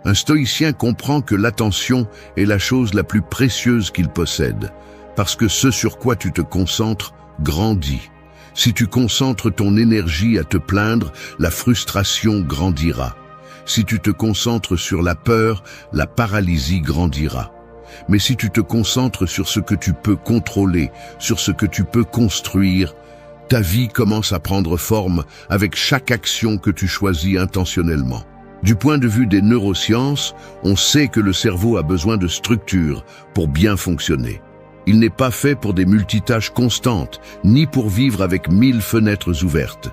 Un stoïcien comprend que l'attention est la chose la plus précieuse qu'il possède, parce que ce sur quoi tu te concentres grandit. Si tu concentres ton énergie à te plaindre, la frustration grandira. Si tu te concentres sur la peur, la paralysie grandira. Mais si tu te concentres sur ce que tu peux contrôler, sur ce que tu peux construire, ta vie commence à prendre forme avec chaque action que tu choisis intentionnellement. Du point de vue des neurosciences, on sait que le cerveau a besoin de structure pour bien fonctionner. Il n'est pas fait pour des multitâches constantes, ni pour vivre avec 1000 fenêtres ouvertes.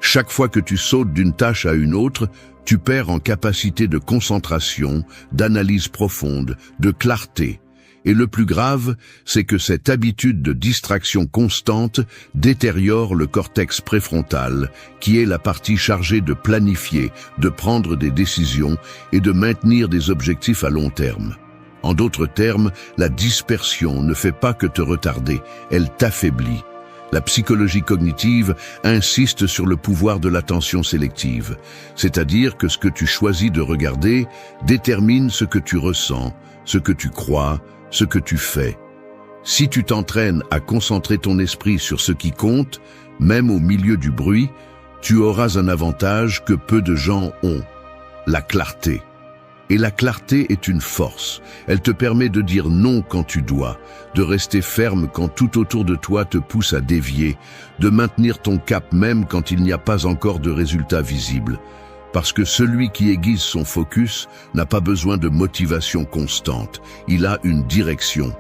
Chaque fois que tu sautes d'une tâche à une autre, tu perds en capacité de concentration, d'analyse profonde, de clarté. Et le plus grave, c'est que cette habitude de distraction constante détériore le cortex préfrontal, qui est la partie chargée de planifier, de prendre des décisions et de maintenir des objectifs à long terme. En d'autres termes, la dispersion ne fait pas que te retarder, elle t'affaiblit. La psychologie cognitive insiste sur le pouvoir de l'attention sélective, c'est-à-dire que ce que tu choisis de regarder détermine ce que tu ressens, ce que tu crois, ce que tu fais. Si tu t'entraînes à concentrer ton esprit sur ce qui compte, même au milieu du bruit, tu auras un avantage que peu de gens ont, la clarté. Et la clarté est une force. Elle te permet de dire non quand tu dois, de rester ferme quand tout autour de toi te pousse à dévier, de maintenir ton cap même quand il n'y a pas encore de résultat visible. Parce que celui qui aiguise son focus n'a pas besoin de motivation constante, il a une direction.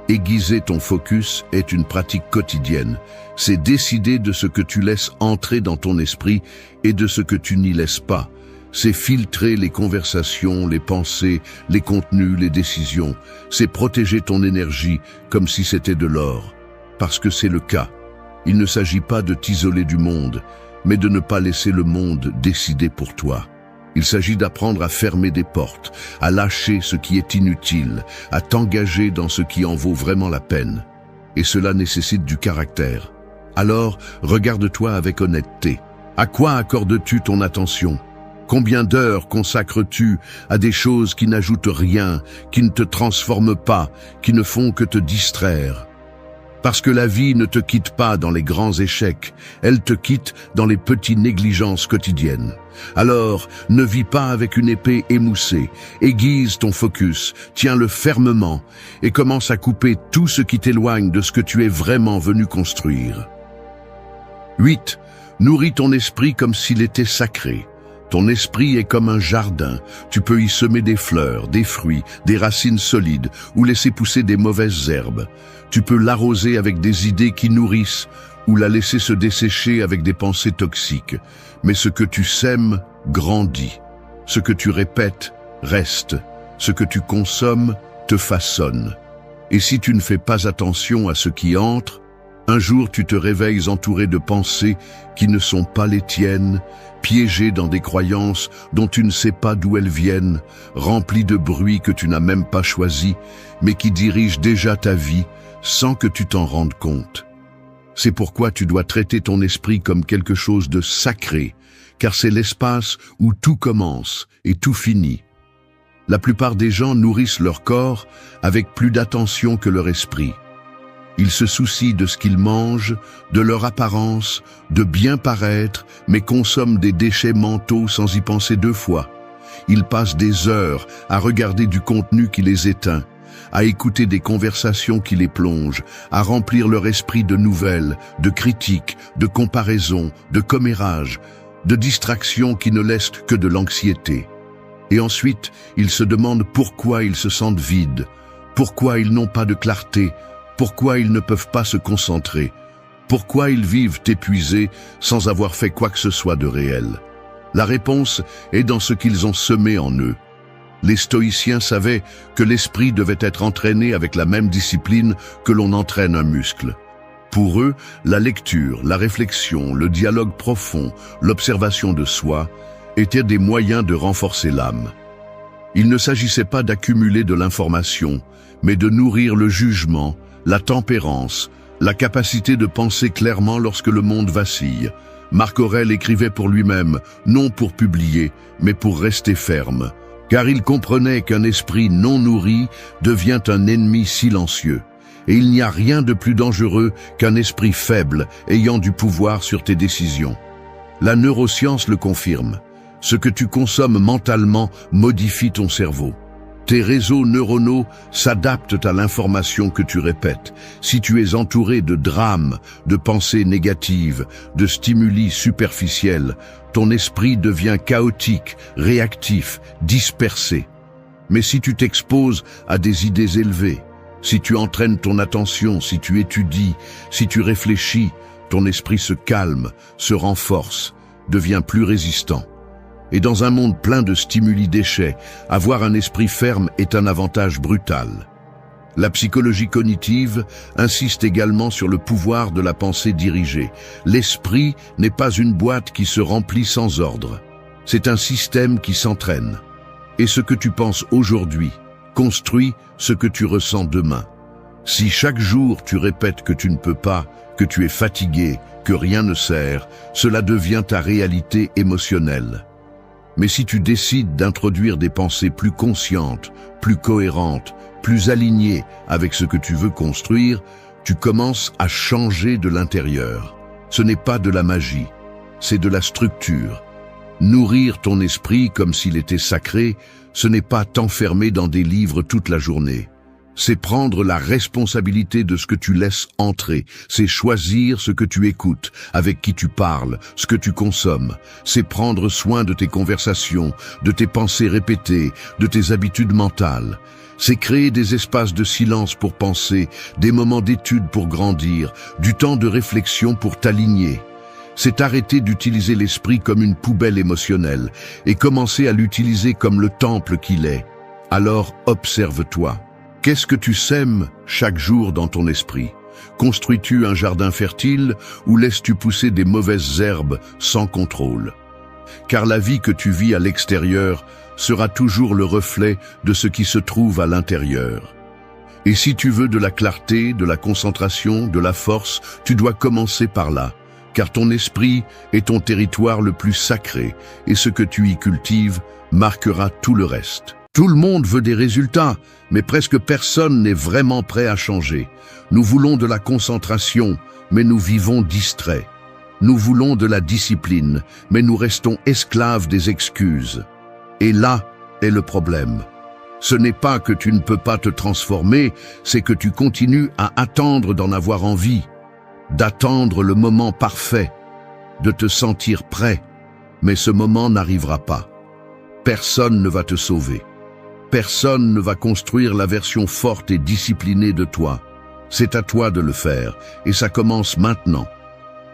Aiguiser ton focus est une pratique quotidienne. C'est décider de ce que tu laisses entrer dans ton esprit et de ce que tu n'y laisses pas. C'est filtrer les conversations, les pensées, les contenus, les décisions. C'est protéger ton énergie comme si c'était de l'or. Parce que c'est le cas. Il ne s'agit pas de t'isoler du monde, mais de ne pas laisser le monde décider pour toi. Il s'agit d'apprendre à fermer des portes, à lâcher ce qui est inutile, à t'engager dans ce qui en vaut vraiment la peine. Et cela nécessite du caractère. Alors, regarde-toi avec honnêteté. À quoi accordes-tu ton attention ? Combien d'heures consacres-tu à des choses qui n'ajoutent rien, qui ne te transforment pas, qui ne font que te distraire ? Parce que la vie ne te quitte pas dans les grands échecs, elle te quitte dans les petites négligences quotidiennes. Alors, ne vis pas avec une épée émoussée, aiguise ton focus, tiens-le fermement et commence à couper tout ce qui t'éloigne de ce que tu es vraiment venu construire. 8. Nourris ton esprit comme s'il était sacré. Ton esprit est comme un jardin. Tu peux y semer des fleurs, des fruits, des racines solides ou laisser pousser des mauvaises herbes. Tu peux l'arroser avec des idées qui nourrissent ou la laisser se dessécher avec des pensées toxiques. Mais ce que tu sèmes grandit. Ce que tu répètes reste. Ce que tu consommes te façonne. Et si tu ne fais pas attention à ce qui entre, un jour tu te réveilles entouré de pensées qui ne sont pas les tiennes, piégé dans des croyances dont tu ne sais pas d'où elles viennent, rempli de bruit que tu n'as même pas choisi, mais qui dirigent déjà ta vie sans que tu t'en rendes compte. C'est pourquoi tu dois traiter ton esprit comme quelque chose de sacré, car c'est l'espace où tout commence et tout finit. La plupart des gens nourrissent leur corps avec plus d'attention que leur esprit. Ils se soucient de ce qu'ils mangent, de leur apparence, de bien paraître, mais consomment des déchets mentaux sans y penser deux fois. Ils passent des heures à regarder du contenu qui les éteint, à écouter des conversations qui les plongent, à remplir leur esprit de nouvelles, de critiques, de comparaisons, de commérages, de distractions qui ne laissent que de l'anxiété. Et ensuite, ils se demandent pourquoi ils se sentent vides, pourquoi ils n'ont pas de clarté, pourquoi ils ne peuvent pas se concentrer, pourquoi ils vivent épuisés sans avoir fait quoi que ce soit de réel. La réponse est dans ce qu'ils ont semé en eux. Les stoïciens savaient que l'esprit devait être entraîné avec la même discipline que l'on entraîne un muscle. Pour eux, la lecture, la réflexion, le dialogue profond, l'observation de soi étaient des moyens de renforcer l'âme. Il ne s'agissait pas d'accumuler de l'information, mais de nourrir le jugement, la tempérance, la capacité de penser clairement lorsque le monde vacille. Marc Aurèle écrivait pour lui-même, non pour publier, mais pour rester ferme, car il comprenait qu'un esprit non nourri devient un ennemi silencieux. Et il n'y a rien de plus dangereux qu'un esprit faible ayant du pouvoir sur tes décisions. La neuroscience le confirme. Ce que tu consommes mentalement modifie ton cerveau. Tes réseaux neuronaux s'adaptent à l'information que tu répètes. Si tu es entouré de drames, de pensées négatives, de stimuli superficiels, ton esprit devient chaotique, réactif, dispersé. Mais si tu t'exposes à des idées élevées, si tu entraînes ton attention, si tu étudies, si tu réfléchis, ton esprit se calme, se renforce, devient plus résistant. Et dans un monde plein de stimuli déchets, avoir un esprit ferme est un avantage brutal. La psychologie cognitive insiste également sur le pouvoir de la pensée dirigée. L'esprit n'est pas une boîte qui se remplit sans ordre. C'est un système qui s'entraîne. Et ce que tu penses aujourd'hui construit ce que tu ressens demain. Si chaque jour tu répètes que tu ne peux pas, que tu es fatigué, que rien ne sert, cela devient ta réalité émotionnelle. Mais si tu décides d'introduire des pensées plus conscientes, plus cohérentes, plus alignées avec ce que tu veux construire, tu commences à changer de l'intérieur. Ce n'est pas de la magie, c'est de la structure. Nourrir ton esprit comme s'il était sacré, ce n'est pas t'enfermer dans des livres toute la journée. C'est prendre la responsabilité de ce que tu laisses entrer. C'est choisir ce que tu écoutes, avec qui tu parles, ce que tu consommes. C'est prendre soin de tes conversations, de tes pensées répétées, de tes habitudes mentales. C'est créer des espaces de silence pour penser, des moments d'étude pour grandir, du temps de réflexion pour t'aligner. C'est arrêter d'utiliser l'esprit comme une poubelle émotionnelle et commencer à l'utiliser comme le temple qu'il est. Alors observe-toi. Qu'est-ce que tu sèmes chaque jour dans ton esprit? Construis-tu un jardin fertile ou laisses-tu pousser des mauvaises herbes sans contrôle? Car la vie que tu vis à l'extérieur sera toujours le reflet de ce qui se trouve à l'intérieur. Et si tu veux de la clarté, de la concentration, de la force, tu dois commencer par là, car ton esprit est ton territoire le plus sacré et ce que tu y cultives marquera tout le reste. Tout le monde veut des résultats, mais presque personne n'est vraiment prêt à changer. Nous voulons de la concentration, mais nous vivons distraits. Nous voulons de la discipline, mais nous restons esclaves des excuses. Et là est le problème. Ce n'est pas que tu ne peux pas te transformer, c'est que tu continues à attendre d'en avoir envie, d'attendre le moment parfait, de te sentir prêt, mais ce moment n'arrivera pas. Personne ne va te sauver. Personne ne va construire la version forte et disciplinée de toi. C'est à toi de le faire, et ça commence maintenant.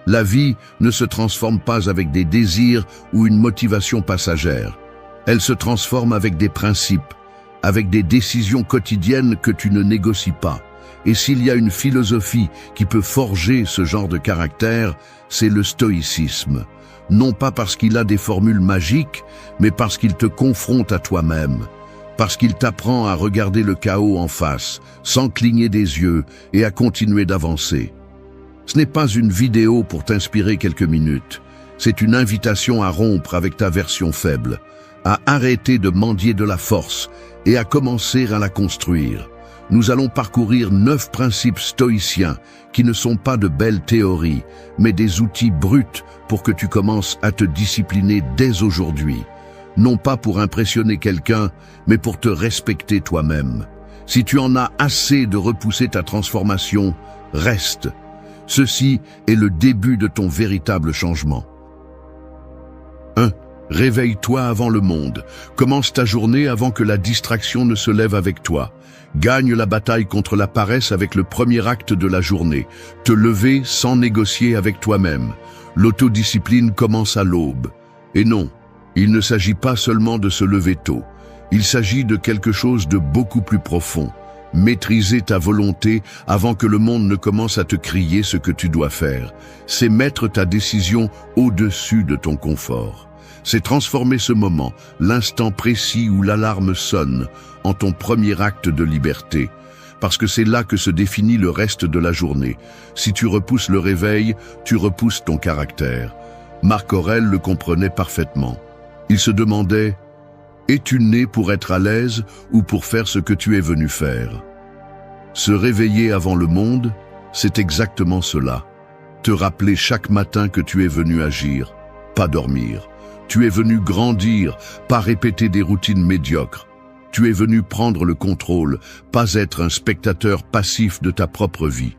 La vie ne se transforme pas avec des désirs ou une motivation passagère. Elle se transforme avec des principes, avec des décisions quotidiennes que tu ne négocies pas. Et s'il y a une philosophie qui peut forger ce genre de caractère, c'est le stoïcisme. Non pas parce qu'il a des formules magiques, mais parce qu'il te confronte à toi-même. Parce qu'il t'apprend à regarder le chaos en face, sans cligner des yeux et à continuer d'avancer. Ce n'est pas une vidéo pour t'inspirer quelques minutes. C'est une invitation à rompre avec ta version faible, à arrêter de mendier de la force et à commencer à la construire. Nous allons parcourir 9 principes stoïciens qui ne sont pas de belles théories, mais des outils bruts pour que tu commences à te discipliner dès aujourd'hui. Non pas pour impressionner quelqu'un, mais pour te respecter toi-même. Si tu en as assez de repousser ta transformation, reste. Ceci est le début de ton véritable changement. 1. Réveille-toi avant le monde. Commence ta journée avant que la distraction ne se lève avec toi. Gagne la bataille contre la paresse avec le premier acte de la journée. Te lever sans négocier avec toi-même. L'autodiscipline commence à l'aube. Et non, il ne s'agit pas seulement de se lever tôt. Il s'agit de quelque chose de beaucoup plus profond. Maîtriser ta volonté avant que le monde ne commence à te crier ce que tu dois faire. C'est mettre ta décision au-dessus de ton confort. C'est transformer ce moment, l'instant précis où l'alarme sonne, en ton premier acte de liberté. Parce que c'est là que se définit le reste de la journée. Si tu repousses le réveil, tu repousses ton caractère. Marc Aurèle le comprenait parfaitement. Il se demandait: es-tu né pour être à l'aise ou pour faire ce que tu es venu faire? Se réveiller avant le monde, c'est exactement cela. Te rappeler chaque matin que tu es venu agir, pas dormir. Tu es venu grandir, pas répéter des routines médiocres. Tu es venu prendre le contrôle, pas être un spectateur passif de ta propre vie.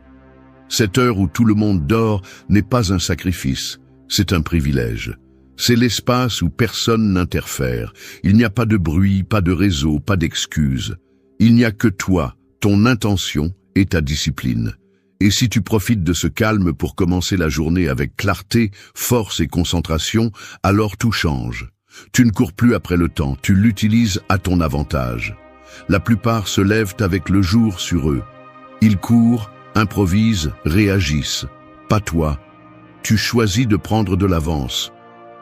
Cette heure où tout le monde dort n'est pas un sacrifice, c'est un privilège. C'est l'espace où personne n'interfère. Il n'y a pas de bruit, pas de réseau, pas d'excuses. Il n'y a que toi, ton intention et ta discipline. Et si tu profites de ce calme pour commencer la journée avec clarté, force et concentration, alors tout change. Tu ne cours plus après le temps, tu l'utilises à ton avantage. La plupart se lèvent avec le jour sur eux. Ils courent, improvisent, réagissent. Pas toi. Tu choisis de prendre de l'avance.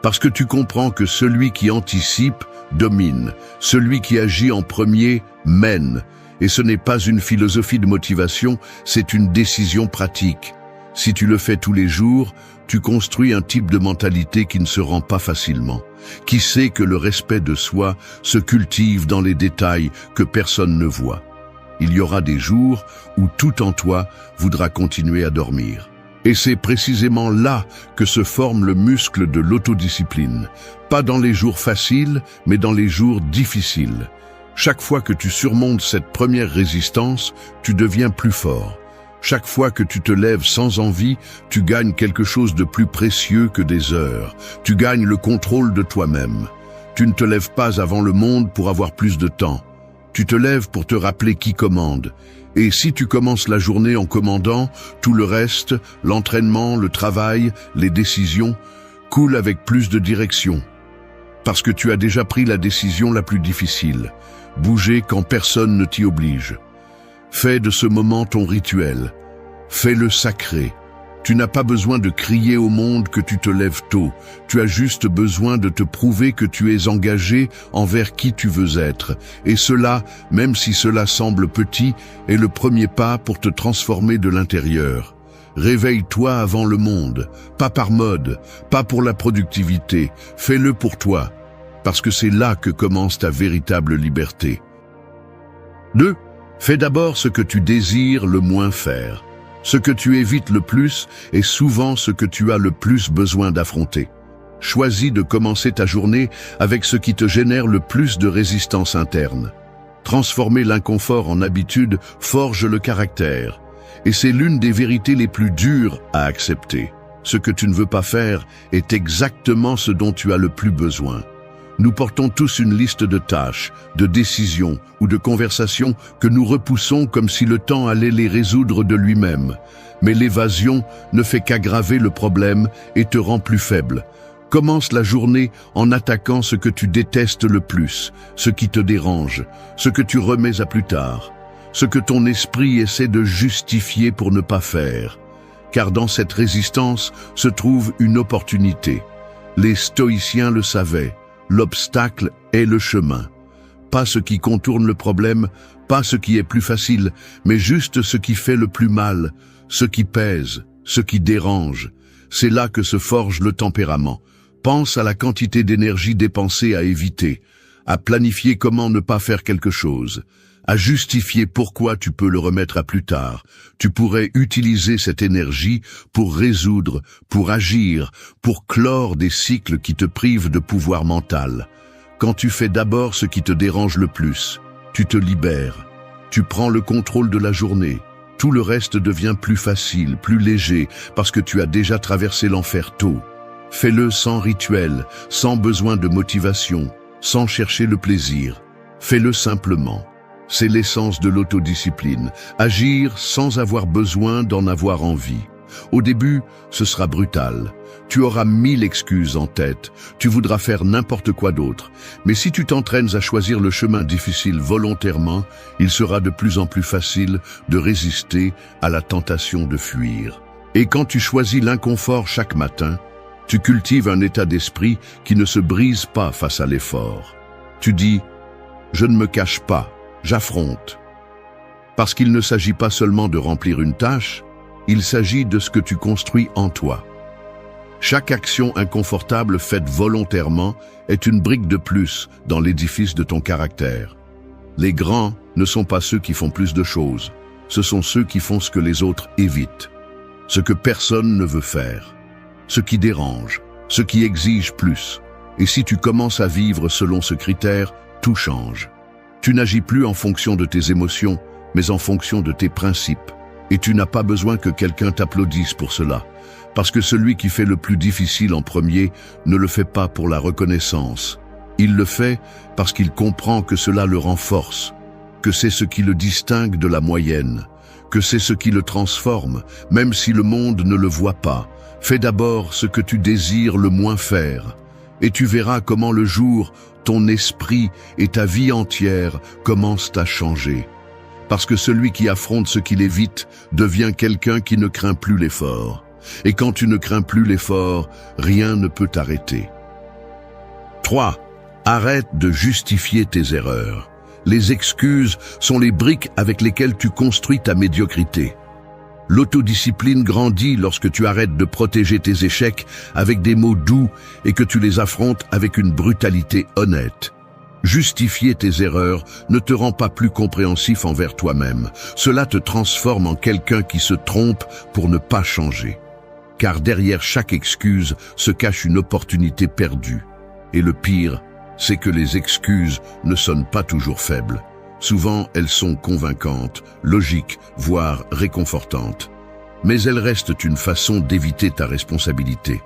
Parce que tu comprends que celui qui anticipe domine, celui qui agit en premier mène. Et ce n'est pas une philosophie de motivation, c'est une décision pratique. Si tu le fais tous les jours, tu construis un type de mentalité qui ne se rend pas facilement, qui sait que le respect de soi se cultive dans les détails que personne ne voit. Il y aura des jours où tout en toi voudra continuer à dormir. Et c'est précisément là que se forme le muscle de l'autodiscipline. Pas dans les jours faciles, mais dans les jours difficiles. Chaque fois que tu surmontes cette première résistance, tu deviens plus fort. Chaque fois que tu te lèves sans envie, tu gagnes quelque chose de plus précieux que des heures. Tu gagnes le contrôle de toi-même. Tu ne te lèves pas avant le monde pour avoir plus de temps. Tu te lèves pour te rappeler qui commande. Et si tu commences la journée en commandant, tout le reste, l'entraînement, le travail, les décisions, coule avec plus de direction. Parce que tu as déjà pris la décision la plus difficile. Bouger quand personne ne t'y oblige. Fais de ce moment ton rituel. Fais-le sacré. Tu n'as pas besoin de crier au monde que tu te lèves tôt. Tu as juste besoin de te prouver que tu es engagé envers qui tu veux être. Et cela, même si cela semble petit, est le premier pas pour te transformer de l'intérieur. Réveille-toi avant le monde, pas par mode, pas pour la productivité. Fais-le pour toi. Parce que c'est là que commence ta véritable liberté. 2. Fais d'abord ce que tu désires le moins faire. Ce que tu évites le plus est souvent ce que tu as le plus besoin d'affronter. Choisis de commencer ta journée avec ce qui te génère le plus de résistance interne. Transformer l'inconfort en habitude forge le caractère. Et c'est l'une des vérités les plus dures à accepter. Ce que tu ne veux pas faire est exactement ce dont tu as le plus besoin. Nous portons tous une liste de tâches, de décisions ou de conversations que nous repoussons comme si le temps allait les résoudre de lui-même. Mais l'évasion ne fait qu'aggraver le problème et te rend plus faible. Commence la journée en attaquant ce que tu détestes le plus, ce qui te dérange, ce que tu remets à plus tard, ce que ton esprit essaie de justifier pour ne pas faire. Car dans cette résistance se trouve une opportunité. Les stoïciens le savaient. L'obstacle est le chemin. Pas ce qui contourne le problème, pas ce qui est plus facile, mais juste ce qui fait le plus mal, ce qui pèse, ce qui dérange. C'est là que se forge le tempérament. Pense à la quantité d'énergie dépensée à éviter, à planifier comment ne pas faire quelque chose, à justifier pourquoi tu peux le remettre à plus tard. Tu pourrais utiliser cette énergie pour résoudre, pour agir, pour clore des cycles qui te privent de pouvoir mental. Quand tu fais d'abord ce qui te dérange le plus, tu te libères. Tu prends le contrôle de la journée. Tout le reste devient plus facile, plus léger, parce que tu as déjà traversé l'enfer tôt. Fais-le sans rituel, sans besoin de motivation, sans chercher le plaisir. Fais-le simplement. C'est l'essence de l'autodiscipline, agir sans avoir besoin d'en avoir envie. Au début, ce sera brutal. Tu auras 1000 excuses en tête, tu voudras faire n'importe quoi d'autre. Mais si tu t'entraînes à choisir le chemin difficile volontairement, il sera de plus en plus facile de résister à la tentation de fuir. Et quand tu choisis l'inconfort chaque matin, tu cultives un état d'esprit qui ne se brise pas face à l'effort. Tu dis « Je ne me cache pas ». J'affronte. Parce qu'il ne s'agit pas seulement de remplir une tâche, il s'agit de ce que tu construis en toi. Chaque action inconfortable faite volontairement est une brique de plus dans l'édifice de ton caractère. Les grands ne sont pas ceux qui font plus de choses, ce sont ceux qui font ce que les autres évitent, ce que personne ne veut faire, ce qui dérange, ce qui exige plus. Et si tu commences à vivre selon ce critère, tout change. Tu n'agis plus en fonction de tes émotions, mais en fonction de tes principes. Et tu n'as pas besoin que quelqu'un t'applaudisse pour cela. Parce que celui qui fait le plus difficile en premier ne le fait pas pour la reconnaissance. Il le fait parce qu'il comprend que cela le renforce, que c'est ce qui le distingue de la moyenne, que c'est ce qui le transforme, même si le monde ne le voit pas. Fais d'abord ce que tu désires le moins faire, et tu verras comment le jour, ton esprit et ta vie entière commencent à changer. Parce que celui qui affronte ce qu'il évite devient quelqu'un qui ne craint plus l'effort. Et quand tu ne crains plus l'effort, rien ne peut t'arrêter. 3. Arrête de justifier tes erreurs. Les excuses sont les briques avec lesquelles tu construis ta médiocrité. L'autodiscipline grandit lorsque tu arrêtes de protéger tes échecs avec des mots doux et que tu les affrontes avec une brutalité honnête. Justifier tes erreurs ne te rend pas plus compréhensif envers toi-même. Cela te transforme en quelqu'un qui se trompe pour ne pas changer. Car derrière chaque excuse se cache une opportunité perdue. Et le pire, c'est que les excuses ne sonnent pas toujours faibles. Souvent, elles sont convaincantes, logiques, voire réconfortantes. Mais elles restent une façon d'éviter ta responsabilité.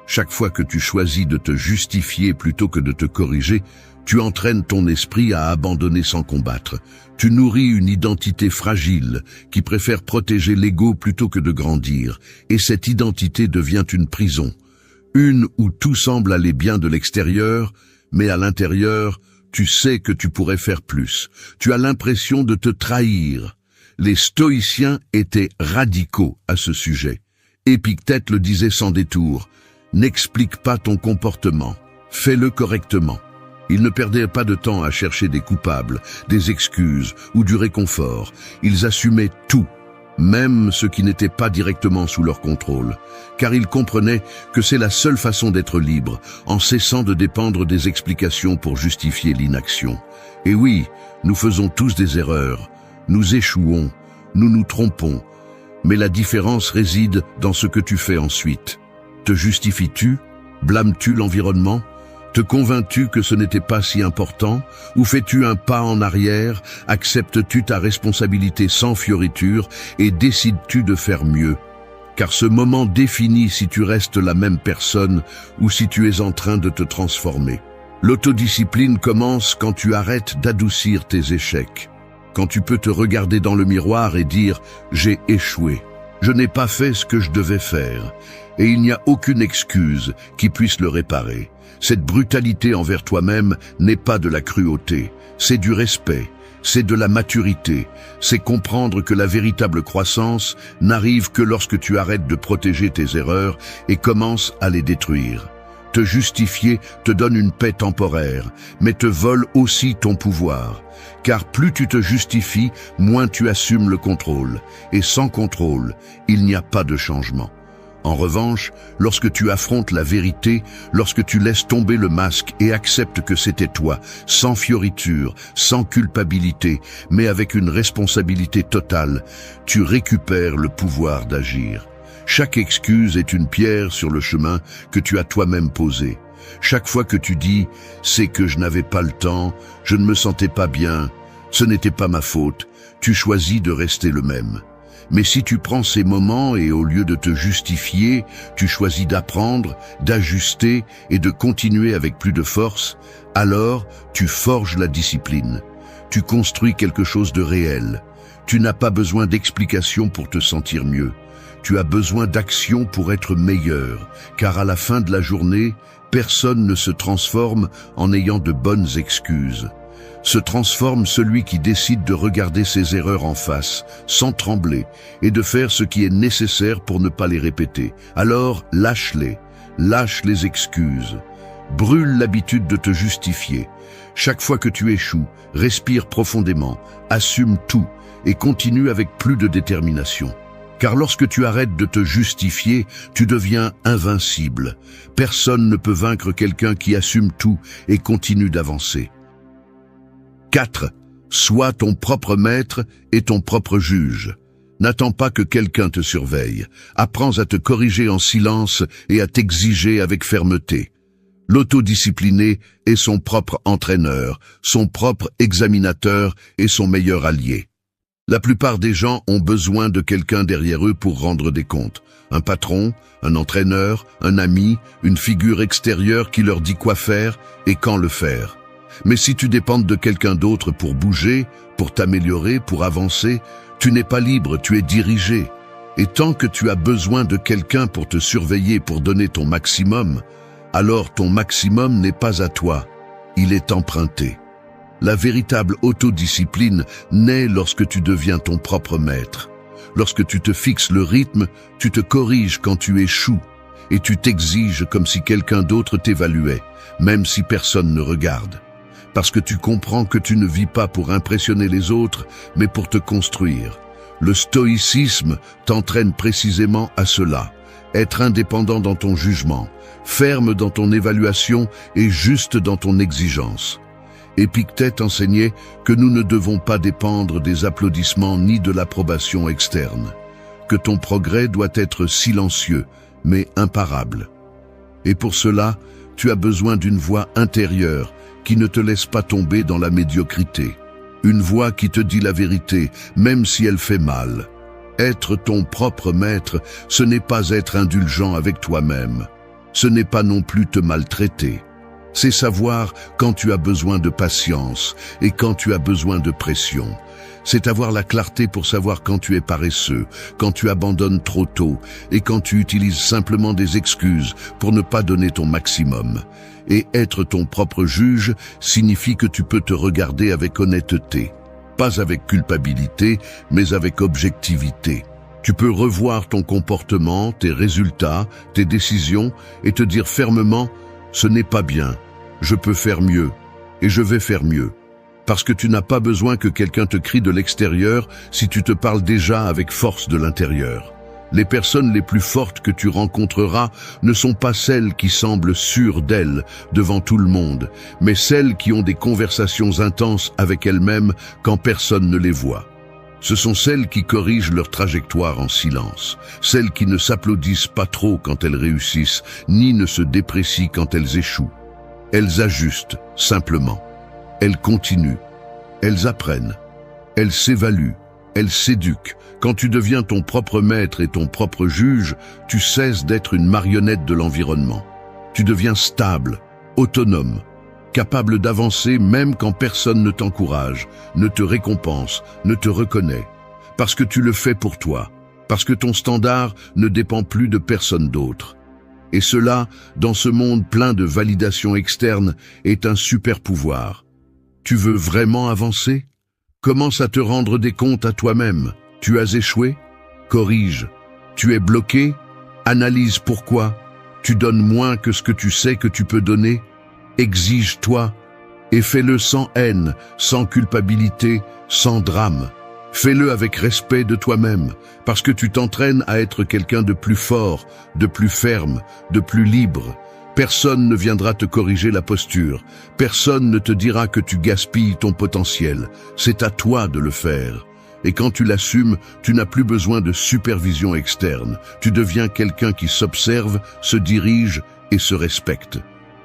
Chaque fois que tu choisis de te justifier plutôt que de te corriger, tu entraînes ton esprit à abandonner sans combattre. Tu nourris une identité fragile qui préfère protéger l'ego plutôt que de grandir. Et cette identité devient une prison. Une où tout semble aller bien de l'extérieur, mais à l'intérieur, tu sais que tu pourrais faire plus. Tu as l'impression de te trahir. Les stoïciens étaient radicaux à ce sujet. Épictète le disait sans détour. N'explique pas ton comportement. Fais-le correctement. Ils ne perdaient pas de temps à chercher des coupables, des excuses ou du réconfort. Ils assumaient tout, même ce qui n'était pas directement sous leur contrôle, car ils comprenaient que c'est la seule façon d'être libre, en cessant de dépendre des explications pour justifier l'inaction. Et oui, nous faisons tous des erreurs, nous échouons, nous nous trompons, mais la différence réside dans ce que tu fais ensuite. Te justifies-tu? Blâmes-tu l'environnement? Te convaincs-tu que ce n'était pas si important? Ou fais-tu un pas en arrière? Acceptes-tu ta responsabilité sans fioriture et décides-tu de faire mieux? Car ce moment définit si tu restes la même personne ou si tu es en train de te transformer. L'autodiscipline commence quand tu arrêtes d'adoucir tes échecs. Quand tu peux te regarder dans le miroir et dire « j'ai échoué ». Je n'ai pas fait ce que je devais faire, et il n'y a aucune excuse qui puisse le réparer. Cette brutalité envers toi-même n'est pas de la cruauté, c'est du respect, c'est de la maturité, c'est comprendre que la véritable croissance n'arrive que lorsque tu arrêtes de protéger tes erreurs et commences à les détruire. Te justifier te donne une paix temporaire, mais te vole aussi ton pouvoir. Car plus tu te justifies, moins tu assumes le contrôle. Et sans contrôle, il n'y a pas de changement. En revanche, lorsque tu affrontes la vérité, lorsque tu laisses tomber le masque et acceptes que c'était toi, sans fioriture, sans culpabilité, mais avec une responsabilité totale, tu récupères le pouvoir d'agir. Chaque excuse est une pierre sur le chemin que tu as toi-même posé. Chaque fois que tu dis « c'est que je n'avais pas le temps, je ne me sentais pas bien, ce n'était pas ma faute », tu choisis de rester le même. Mais si tu prends ces moments et au lieu de te justifier, tu choisis d'apprendre, d'ajuster et de continuer avec plus de force, alors tu forges la discipline. Tu construis quelque chose de réel. Tu n'as pas besoin d'explications pour te sentir mieux. Tu as besoin d'action pour être meilleur, car à la fin de la journée, personne ne se transforme en ayant de bonnes excuses. Se transforme celui qui décide de regarder ses erreurs en face, sans trembler, et de faire ce qui est nécessaire pour ne pas les répéter. Alors, lâche-les, lâche les excuses. Brûle l'habitude de te justifier. Chaque fois que tu échoues, respire profondément, assume tout, et continue avec plus de détermination. Car lorsque tu arrêtes de te justifier, tu deviens invincible. Personne ne peut vaincre quelqu'un qui assume tout et continue d'avancer. 4. Sois ton propre maître et ton propre juge. N'attends pas que quelqu'un te surveille. Apprends à te corriger en silence et à t'exiger avec fermeté. L'autodiscipliné est son propre entraîneur, son propre examinateur et son meilleur allié. La plupart des gens ont besoin de quelqu'un derrière eux pour rendre des comptes. Un patron, un entraîneur, un ami, une figure extérieure qui leur dit quoi faire et quand le faire. Mais si tu dépends de quelqu'un d'autre pour bouger, pour t'améliorer, pour avancer, tu n'es pas libre, tu es dirigé. Et tant que tu as besoin de quelqu'un pour te surveiller, pour donner ton maximum, alors ton maximum n'est pas à toi, il est emprunté. La véritable autodiscipline naît lorsque tu deviens ton propre maître. Lorsque tu te fixes le rythme, tu te corriges quand tu échoues et tu t'exiges comme si quelqu'un d'autre t'évaluait, même si personne ne regarde. Parce que tu comprends que tu ne vis pas pour impressionner les autres, mais pour te construire. Le stoïcisme t'entraîne précisément à cela. Être indépendant dans ton jugement, ferme dans ton évaluation et juste dans ton exigence. Épictète enseignait que nous ne devons pas dépendre des applaudissements ni de l'approbation externe, que ton progrès doit être silencieux, mais imparable. Et pour cela, tu as besoin d'une voix intérieure qui ne te laisse pas tomber dans la médiocrité. Une voix qui te dit la vérité, même si elle fait mal. Être ton propre maître, ce n'est pas être indulgent avec toi-même. Ce n'est pas non plus te maltraiter. C'est savoir quand tu as besoin de patience et quand tu as besoin de pression. C'est avoir la clarté pour savoir quand tu es paresseux, quand tu abandonnes trop tôt et quand tu utilises simplement des excuses pour ne pas donner ton maximum. Et être ton propre juge signifie que tu peux te regarder avec honnêteté. Pas avec culpabilité, mais avec objectivité. Tu peux revoir ton comportement, tes résultats, tes décisions et te dire fermement « ce n'est pas bien, je peux faire mieux et je vais faire mieux ». Parce que tu n'as pas besoin que quelqu'un te crie de l'extérieur si tu te parles déjà avec force de l'intérieur. Les personnes les plus fortes que tu rencontreras ne sont pas celles qui semblent sûres d'elles devant tout le monde, mais celles qui ont des conversations intenses avec elles-mêmes quand personne ne les voit. Ce sont celles qui corrigent leur trajectoire en silence, celles qui ne s'applaudissent pas trop quand elles réussissent, ni ne se déprécient quand elles échouent. Elles ajustent, simplement. Elles continuent. Elles apprennent. Elles s'évaluent. Elles s'éduquent. Quand tu deviens ton propre maître et ton propre juge, tu cesses d'être une marionnette de l'environnement. Tu deviens stable, autonome, capable d'avancer même quand personne ne t'encourage, ne te récompense, ne te reconnaît. Parce que tu le fais pour toi, parce que ton standard ne dépend plus de personne d'autre. Et cela, dans ce monde plein de validation externe, est un super pouvoir. Tu veux vraiment avancer? Commence à te rendre des comptes à toi-même. Tu as échoué? Corrige. Tu es bloqué? Analyse pourquoi. Tu donnes moins que ce que tu sais que tu peux donner? Exige-toi et fais-le sans haine, sans culpabilité, sans drame. Fais-le avec respect de toi-même, parce que tu t'entraînes à être quelqu'un de plus fort, de plus ferme, de plus libre. Personne ne viendra te corriger la posture. Personne ne te dira que tu gaspilles ton potentiel. C'est à toi de le faire. Et quand tu l'assumes, tu n'as plus besoin de supervision externe. Tu deviens quelqu'un qui s'observe, se dirige et se respecte.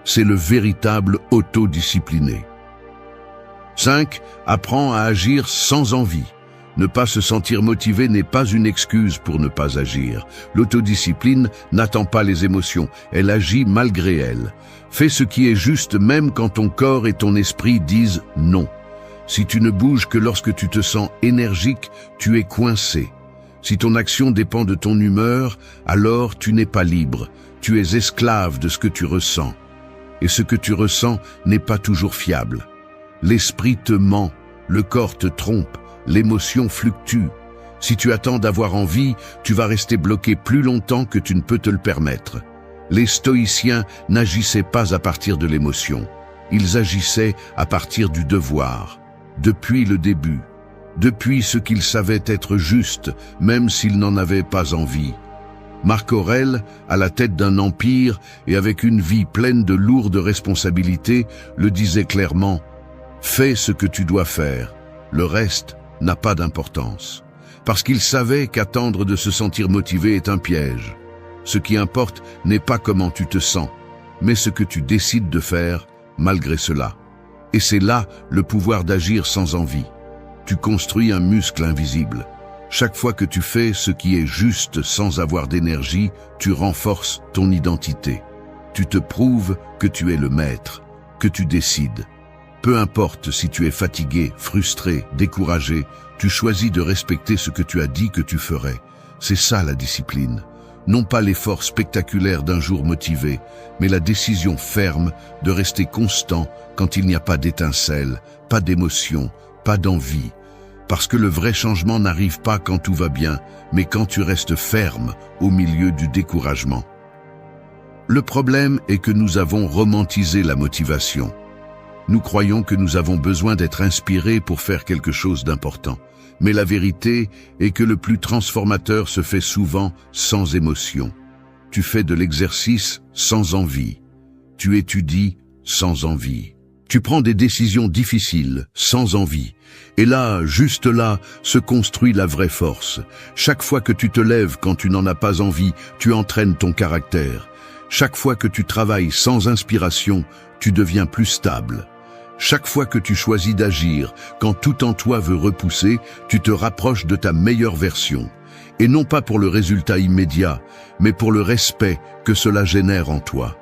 C'est le véritable autodiscipliné. 5. Apprends à agir sans envie. Ne pas se sentir motivé n'est pas une excuse pour ne pas agir. L'autodiscipline n'attend pas les émotions, elle agit malgré elles. Fais ce qui est juste même quand ton corps et ton esprit disent non. Si tu ne bouges que lorsque tu te sens énergique, tu es coincé. Si ton action dépend de ton humeur, alors tu n'es pas libre. Tu es esclave de ce que tu ressens. Et ce que tu ressens n'est pas toujours fiable. L'esprit te ment, le corps te trompe, l'émotion fluctue. Si tu attends d'avoir envie, tu vas rester bloqué plus longtemps que tu ne peux te le permettre. Les stoïciens n'agissaient pas à partir de l'émotion. Ils agissaient à partir du devoir. Depuis le début, depuis ce qu'ils savaient être juste, même s'ils n'en avaient pas envie. Marc Aurèle, à la tête d'un empire et avec une vie pleine de lourdes responsabilités, le disait clairement « Fais ce que tu dois faire, le reste n'a pas d'importance ». Parce qu'il savait qu'attendre de se sentir motivé est un piège. Ce qui importe n'est pas comment tu te sens, mais ce que tu décides de faire malgré cela. Et c'est là le pouvoir d'agir sans envie. Tu construis un muscle invisible. Chaque fois que tu fais ce qui est juste sans avoir d'énergie, tu renforces ton identité. Tu te prouves que tu es le maître, que tu décides. Peu importe si tu es fatigué, frustré, découragé, tu choisis de respecter ce que tu as dit que tu ferais. C'est ça la discipline. Non pas l'effort spectaculaire d'un jour motivé, mais la décision ferme de rester constant quand il n'y a pas d'étincelle, pas d'émotion, pas d'envie. Parce que le vrai changement n'arrive pas quand tout va bien, mais quand tu restes ferme au milieu du découragement. Le problème est que nous avons romantisé la motivation. Nous croyons que nous avons besoin d'être inspirés pour faire quelque chose d'important. Mais la vérité est que le plus transformateur se fait souvent sans émotion. Tu fais de l'exercice sans envie. Tu étudies sans envie. Tu prends des décisions difficiles sans envie. Et là, juste là, se construit la vraie force. Chaque fois que tu te lèves quand tu n'en as pas envie, tu entraînes ton caractère. Chaque fois que tu travailles sans inspiration, tu deviens plus stable. Chaque fois que tu choisis d'agir, quand tout en toi veut repousser, tu te rapproches de ta meilleure version. Et non pas pour le résultat immédiat, mais pour le respect que cela génère en toi.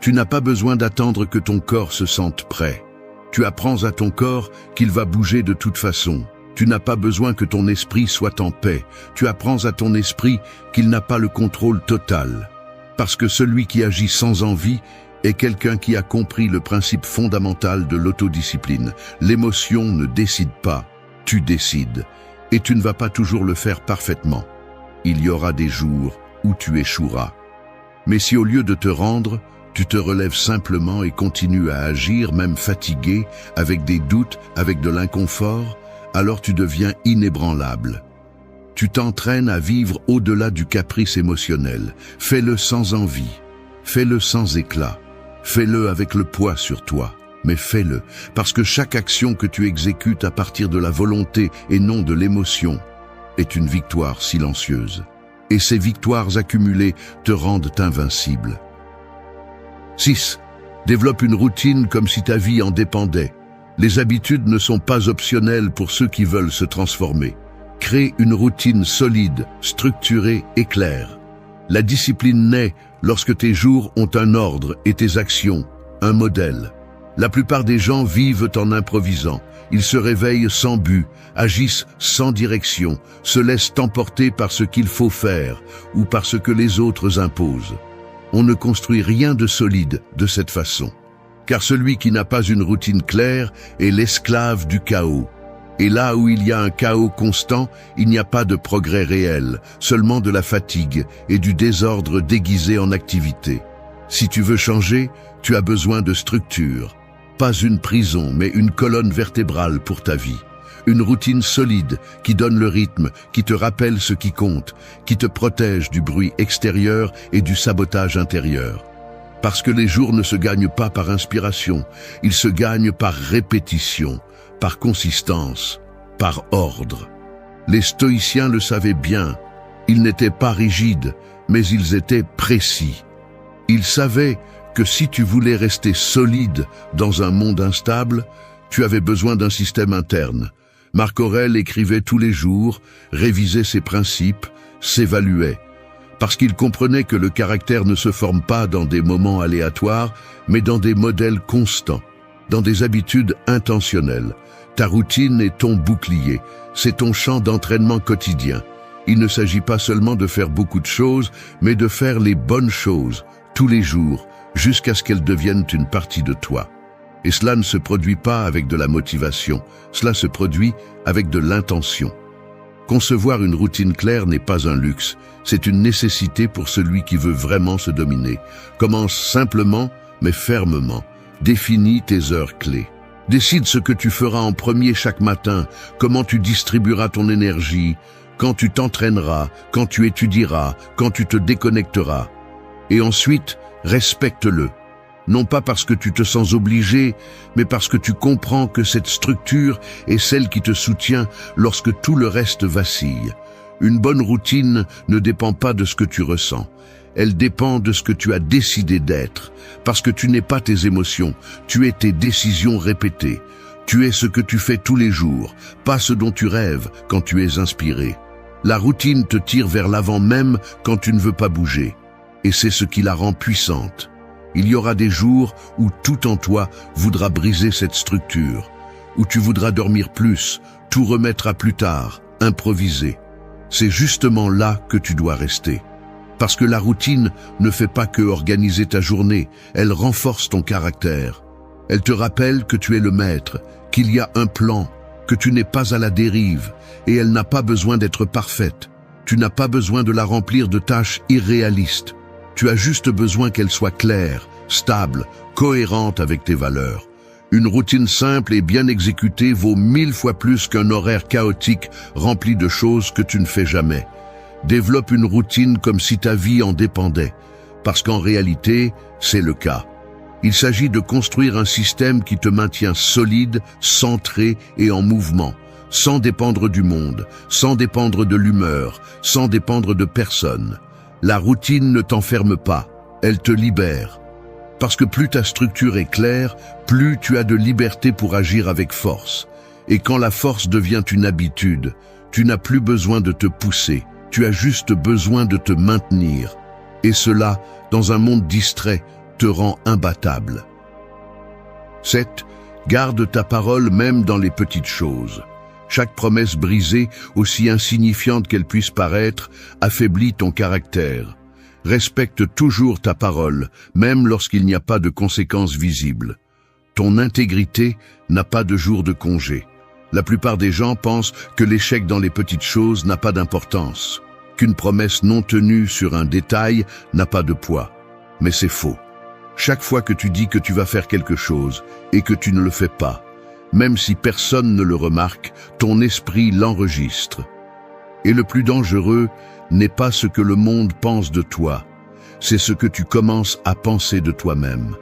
Tu n'as pas besoin d'attendre que ton corps se sente prêt. Tu apprends à ton corps qu'il va bouger de toute façon. Tu n'as pas besoin que ton esprit soit en paix. Tu apprends à ton esprit qu'il n'a pas le contrôle total. Parce que celui qui agit sans envie est quelqu'un qui a compris le principe fondamental de l'autodiscipline. L'émotion ne décide pas, tu décides. Et tu ne vas pas toujours le faire parfaitement. Il y aura des jours où tu échoueras. Mais si au lieu de te rendre, tu te relèves simplement et continues à agir, même fatigué, avec des doutes, avec de l'inconfort, alors tu deviens inébranlable. Tu t'entraînes à vivre au-delà du caprice émotionnel. Fais-le sans envie, fais-le sans éclat. Fais-le avec le poids sur toi, mais fais-le, parce que chaque action que tu exécutes à partir de la volonté et non de l'émotion est une victoire silencieuse. Et ces victoires accumulées te rendent invincible. 6. Développe une routine comme si ta vie en dépendait. Les habitudes ne sont pas optionnelles pour ceux qui veulent se transformer. Crée une routine solide, structurée et claire. La discipline naît lorsque tes jours ont un ordre et tes actions, un modèle. La plupart des gens vivent en improvisant. Ils se réveillent sans but, agissent sans direction, se laissent emporter par ce qu'il faut faire ou par ce que les autres imposent. On ne construit rien de solide de cette façon. Car celui qui n'a pas une routine claire est l'esclave du chaos. Et là où il y a un chaos constant, il n'y a pas de progrès réel, seulement de la fatigue et du désordre déguisé en activité. Si tu veux changer, tu as besoin de structure. Pas une prison, mais une colonne vertébrale pour ta vie. Une routine solide qui donne le rythme, qui te rappelle ce qui compte, qui te protège du bruit extérieur et du sabotage intérieur. Parce que les jours ne se gagnent pas par inspiration, ils se gagnent par répétition, par consistance, par ordre. Les stoïciens le savaient bien. Ils n'étaient pas rigides, mais ils étaient précis. Ils savaient que si tu voulais rester solide dans un monde instable, tu avais besoin d'un système interne. Marc Aurèle écrivait tous les jours, révisait ses principes, s'évaluait. Parce qu'il comprenait que le caractère ne se forme pas dans des moments aléatoires, mais dans des modèles constants, dans des habitudes intentionnelles. Ta routine est ton bouclier, c'est ton champ d'entraînement quotidien. Il ne s'agit pas seulement de faire beaucoup de choses, mais de faire les bonnes choses, tous les jours, jusqu'à ce qu'elles deviennent une partie de toi. Et cela ne se produit pas avec de la motivation, cela se produit avec de l'intention. Concevoir une routine claire n'est pas un luxe, c'est une nécessité pour celui qui veut vraiment se dominer. Commence simplement, mais fermement. Définis tes heures clés. Décide ce que tu feras en premier chaque matin, comment tu distribueras ton énergie, quand tu t'entraîneras, quand tu étudieras, quand tu te déconnecteras. Et ensuite, respecte-le. Non pas parce que tu te sens obligé, mais parce que tu comprends que cette structure est celle qui te soutient lorsque tout le reste vacille. Une bonne routine ne dépend pas de ce que tu ressens. Elle dépend de ce que tu as décidé d'être. Parce que tu n'es pas tes émotions, tu es tes décisions répétées. Tu es ce que tu fais tous les jours, pas ce dont tu rêves quand tu es inspiré. La routine te tire vers l'avant même quand tu ne veux pas bouger. Et c'est ce qui la rend puissante. Il y aura des jours où tout en toi voudra briser cette structure, où tu voudras dormir plus, tout remettre à plus tard, improviser. C'est justement là que tu dois rester. Parce que la routine ne fait pas que organiser ta journée, elle renforce ton caractère. Elle te rappelle que tu es le maître, qu'il y a un plan, que tu n'es pas à la dérive, et elle n'a pas besoin d'être parfaite. Tu n'as pas besoin de la remplir de tâches irréalistes. Tu as juste besoin qu'elle soit claire, stable, cohérente avec tes valeurs. Une routine simple et bien exécutée vaut 1000 fois plus qu'un horaire chaotique rempli de choses que tu ne fais jamais. Développe une routine comme si ta vie en dépendait, parce qu'en réalité, c'est le cas. Il s'agit de construire un système qui te maintient solide, centré et en mouvement, sans dépendre du monde, sans dépendre de l'humeur, sans dépendre de personne. La routine ne t'enferme pas, elle te libère. Parce que plus ta structure est claire, plus tu as de liberté pour agir avec force. Et quand la force devient une habitude, tu n'as plus besoin de te pousser, tu as juste besoin de te maintenir. Et cela, dans un monde distrait, te rend imbattable. 7. Garde ta parole même dans les petites choses. Chaque promesse brisée, aussi insignifiante qu'elle puisse paraître, affaiblit ton caractère. Respecte toujours ta parole, même lorsqu'il n'y a pas de conséquences visibles. Ton intégrité n'a pas de jour de congé. La plupart des gens pensent que l'échec dans les petites choses n'a pas d'importance, qu'une promesse non tenue sur un détail n'a pas de poids. Mais c'est faux. Chaque fois que tu dis que tu vas faire quelque chose et que tu ne le fais pas, même si personne ne le remarque, ton esprit l'enregistre. Et le plus dangereux n'est pas ce que le monde pense de toi, c'est ce que tu commences à penser de toi-même.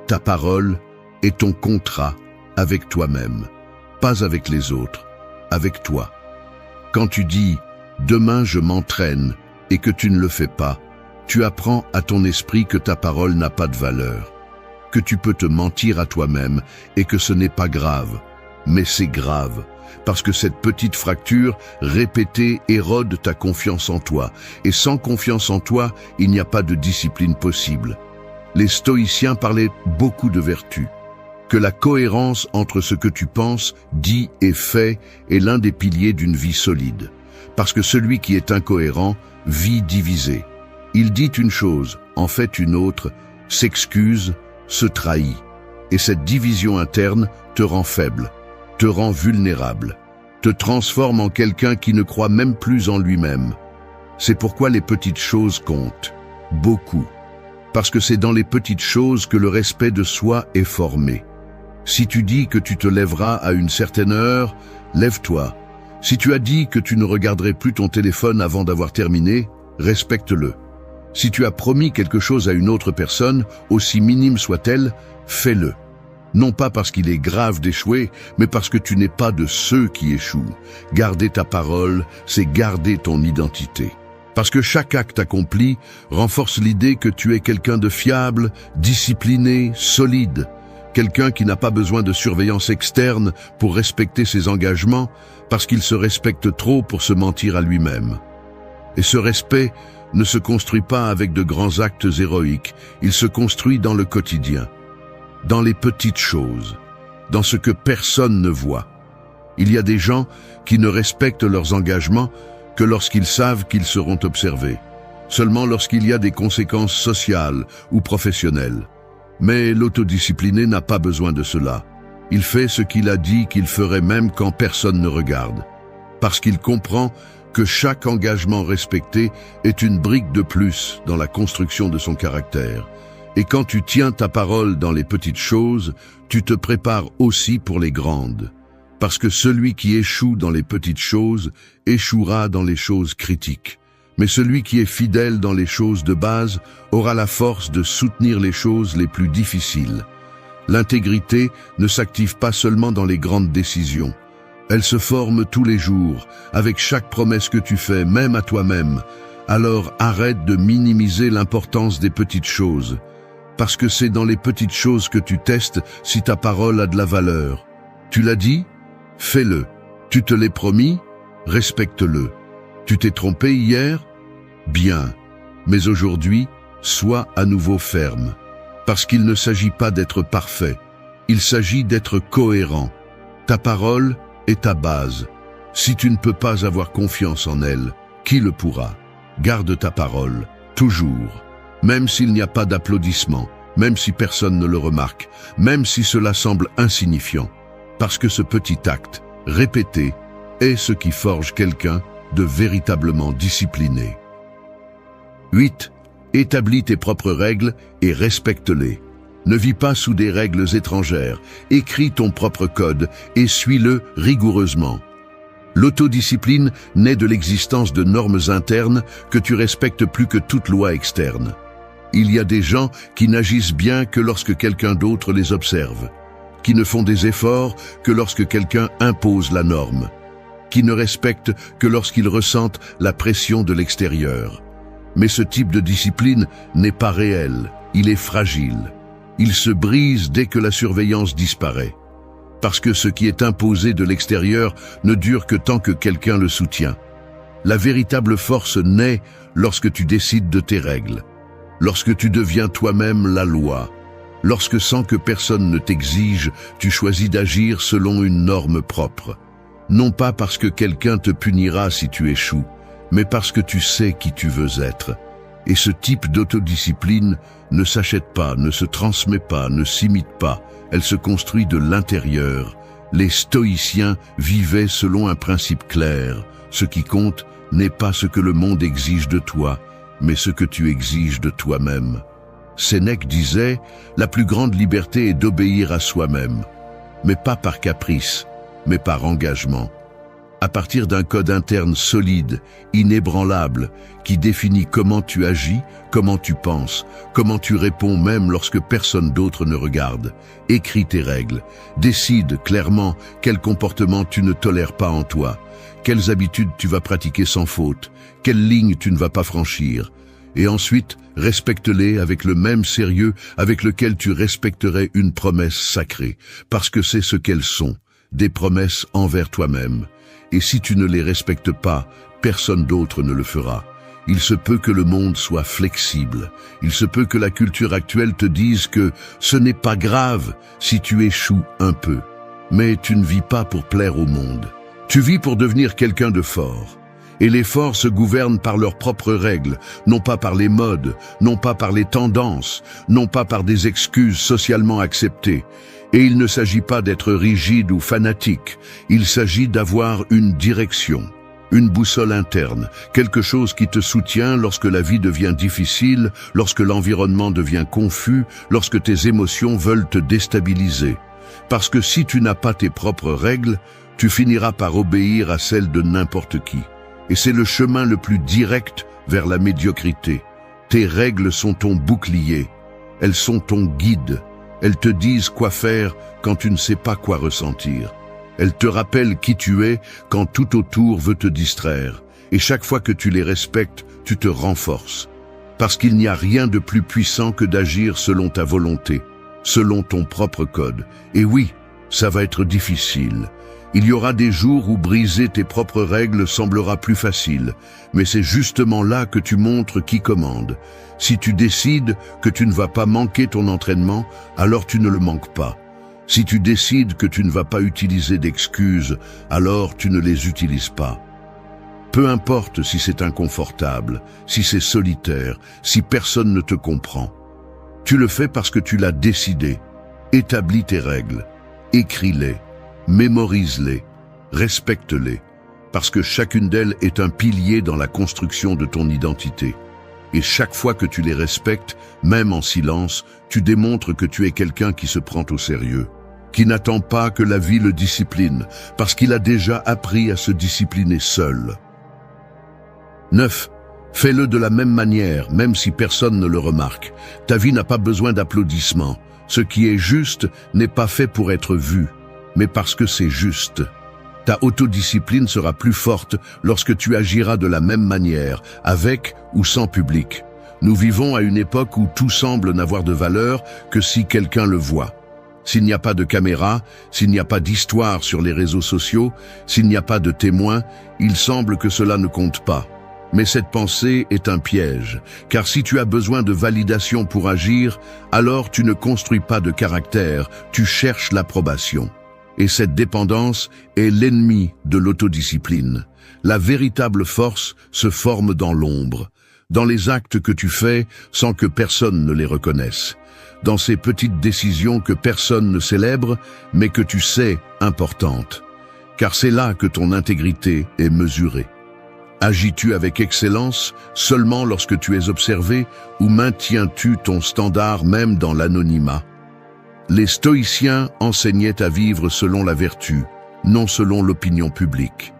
Ta parole est ton contrat avec toi-même, pas avec les autres, avec toi. Quand tu dis « demain je m'entraîne » et que tu ne le fais pas, tu apprends à ton esprit que ta parole n'a pas de valeur, que tu peux te mentir à toi-même et que ce n'est pas grave. Mais c'est grave, parce que cette petite fracture répétée érode ta confiance en toi, et sans confiance en toi, il n'y a pas de discipline possible. Les stoïciens parlaient beaucoup de vertu, que la cohérence entre ce que tu penses, dis et fais est l'un des piliers d'une vie solide, parce que celui qui est incohérent vit divisé. Il dit une chose, en fait une autre, s'excuse, se trahit. Et cette division interne te rend faible, te rend vulnérable, te transforme en quelqu'un qui ne croit même plus en lui-même. C'est pourquoi les petites choses comptent, beaucoup. Parce que c'est dans les petites choses que le respect de soi est formé. Si tu dis que tu te lèveras à une certaine heure, lève-toi. Si tu as dit que tu ne regarderais plus ton téléphone avant d'avoir terminé, respecte-le. Si tu as promis quelque chose à une autre personne, aussi minime soit-elle, fais-le. Non pas parce qu'il est grave d'échouer, mais parce que tu n'es pas de ceux qui échouent. Garder ta parole, c'est garder ton identité. Parce que chaque acte accompli renforce l'idée que tu es quelqu'un de fiable, discipliné, solide. Quelqu'un qui n'a pas besoin de surveillance externe pour respecter ses engagements, parce qu'il se respecte trop pour se mentir à lui-même. Et ce respect ne se construit pas avec de grands actes héroïques, il se construit dans le quotidien, dans les petites choses, dans ce que personne ne voit. Il y a des gens qui ne respectent leurs engagements que lorsqu'ils savent qu'ils seront observés, seulement lorsqu'il y a des conséquences sociales ou professionnelles. Mais l'autodiscipliné n'a pas besoin de cela. Il fait ce qu'il a dit qu'il ferait même quand personne ne regarde, parce qu'il comprend que chaque engagement respecté est une brique de plus dans la construction de son caractère. Et quand tu tiens ta parole dans les petites choses, tu te prépares aussi pour les grandes. Parce que celui qui échoue dans les petites choses échouera dans les choses critiques. Mais celui qui est fidèle dans les choses de base aura la force de soutenir les choses les plus difficiles. L'intégrité ne s'active pas seulement dans les grandes décisions. Elle se forme tous les jours, avec chaque promesse que tu fais, même à toi-même. Alors arrête de minimiser l'importance des petites choses, parce que c'est dans les petites choses que tu testes si ta parole a de la valeur. Tu l'as dit? Fais-le. Tu te l'es promis? Respecte-le. Tu t'es trompé hier? Bien. Mais aujourd'hui, sois à nouveau ferme. Parce qu'il ne s'agit pas d'être parfait. Il s'agit d'être cohérent. Ta parole est ta base. Si tu ne peux pas avoir confiance en elle, qui le pourra? Garde ta parole, toujours. Même s'il n'y a pas d'applaudissements, même si personne ne le remarque, même si cela semble insignifiant. Parce que ce petit acte, répété, est ce qui forge quelqu'un de véritablement discipliné. 8. Établis tes propres règles et respecte-les. Ne vis pas sous des règles étrangères. Écris ton propre code et suis-le rigoureusement. L'autodiscipline naît de l'existence de normes internes que tu respectes plus que toute loi externe. Il y a des gens qui n'agissent bien que lorsque quelqu'un d'autre les observe, qui ne font des efforts que lorsque quelqu'un impose la norme, qui ne respectent que lorsqu'ils ressentent la pression de l'extérieur. Mais ce type de discipline n'est pas réel, il est fragile. Il se brise dès que la surveillance disparaît. Parce que ce qui est imposé de l'extérieur ne dure que tant que quelqu'un le soutient. La véritable force naît lorsque tu décides de tes règles, lorsque tu deviens toi-même la loi, lorsque sans que personne ne t'exige, tu choisis d'agir selon une norme propre. Non pas parce que quelqu'un te punira si tu échoues, mais parce que tu sais qui tu veux être. Et ce type d'autodiscipline ne s'achète pas, ne se transmet pas, ne s'imite pas. Elle se construit de l'intérieur. Les stoïciens vivaient selon un principe clair. Ce qui compte n'est pas ce que le monde exige de toi, mais ce que tu exiges de toi-même. Sénèque disait, la plus grande liberté est d'obéir à soi-même, mais pas par caprice, mais par engagement. À partir d'un code interne solide, inébranlable, qui définit comment tu agis, comment tu penses, comment tu réponds même lorsque personne d'autre ne regarde. Écris tes règles, décide clairement quel comportement tu ne tolères pas en toi, quelles habitudes tu vas pratiquer sans faute, quelles lignes tu ne vas pas franchir. Et ensuite, respecte-les avec le même sérieux avec lequel tu respecterais une promesse sacrée, parce que c'est ce qu'elles sont, des promesses envers toi-même. Et si tu ne les respectes pas, personne d'autre ne le fera. Il se peut que le monde soit flexible. Il se peut que la culture actuelle te dise que ce n'est pas grave si tu échoues un peu. Mais tu ne vis pas pour plaire au monde. Tu vis pour devenir quelqu'un de fort. Et les forts se gouvernent par leurs propres règles, non pas par les modes, non pas par les tendances, non pas par des excuses socialement acceptées. Et il ne s'agit pas d'être rigide ou fanatique, il s'agit d'avoir une direction, une boussole interne, quelque chose qui te soutient lorsque la vie devient difficile, lorsque l'environnement devient confus, lorsque tes émotions veulent te déstabiliser. Parce que si tu n'as pas tes propres règles, tu finiras par obéir à celles de n'importe qui. Et c'est le chemin le plus direct vers la médiocrité. Tes règles sont ton bouclier, elles sont ton guide. Elles te disent quoi faire quand tu ne sais pas quoi ressentir. Elles te rappellent qui tu es quand tout autour veut te distraire. Et chaque fois que tu les respectes, tu te renforces. Parce qu'il n'y a rien de plus puissant que d'agir selon ta volonté, selon ton propre code. Et oui, ça va être difficile. Il y aura des jours où briser tes propres règles semblera plus facile, mais c'est justement là que tu montres qui commande. Si tu décides que tu ne vas pas manquer ton entraînement, alors tu ne le manques pas. Si tu décides que tu ne vas pas utiliser d'excuses, alors tu ne les utilises pas. Peu importe si c'est inconfortable, si c'est solitaire, si personne ne te comprend. Tu le fais parce que tu l'as décidé. Établis tes règles, écris-les. Mémorise-les, respecte-les, parce que chacune d'elles est un pilier dans la construction de ton identité. Et chaque fois que tu les respectes, même en silence, tu démontres que tu es quelqu'un qui se prend au sérieux, qui n'attend pas que la vie le discipline, parce qu'il a déjà appris à se discipliner seul. 9. Fais-le de la même manière, même si personne ne le remarque. Ta vie n'a pas besoin d'applaudissements. Ce qui est juste n'est pas fait pour être vu, mais parce que c'est juste. Ta autodiscipline sera plus forte lorsque tu agiras de la même manière, avec ou sans public. Nous vivons à une époque où tout semble n'avoir de valeur que si quelqu'un le voit. S'il n'y a pas de caméra, s'il n'y a pas d'histoire sur les réseaux sociaux, s'il n'y a pas de témoins, il semble que cela ne compte pas. Mais cette pensée est un piège, car si tu as besoin de validation pour agir, alors tu ne construis pas de caractère, tu cherches l'approbation. Et cette dépendance est l'ennemi de l'autodiscipline. La véritable force se forme dans l'ombre, dans les actes que tu fais sans que personne ne les reconnaisse, dans ces petites décisions que personne ne célèbre, mais que tu sais importantes, car c'est là que ton intégrité est mesurée. Agis-tu avec excellence seulement lorsque tu es observé ou maintiens-tu ton standard même dans l'anonymat? Les stoïciens enseignaient à vivre selon la vertu, non selon l'opinion publique.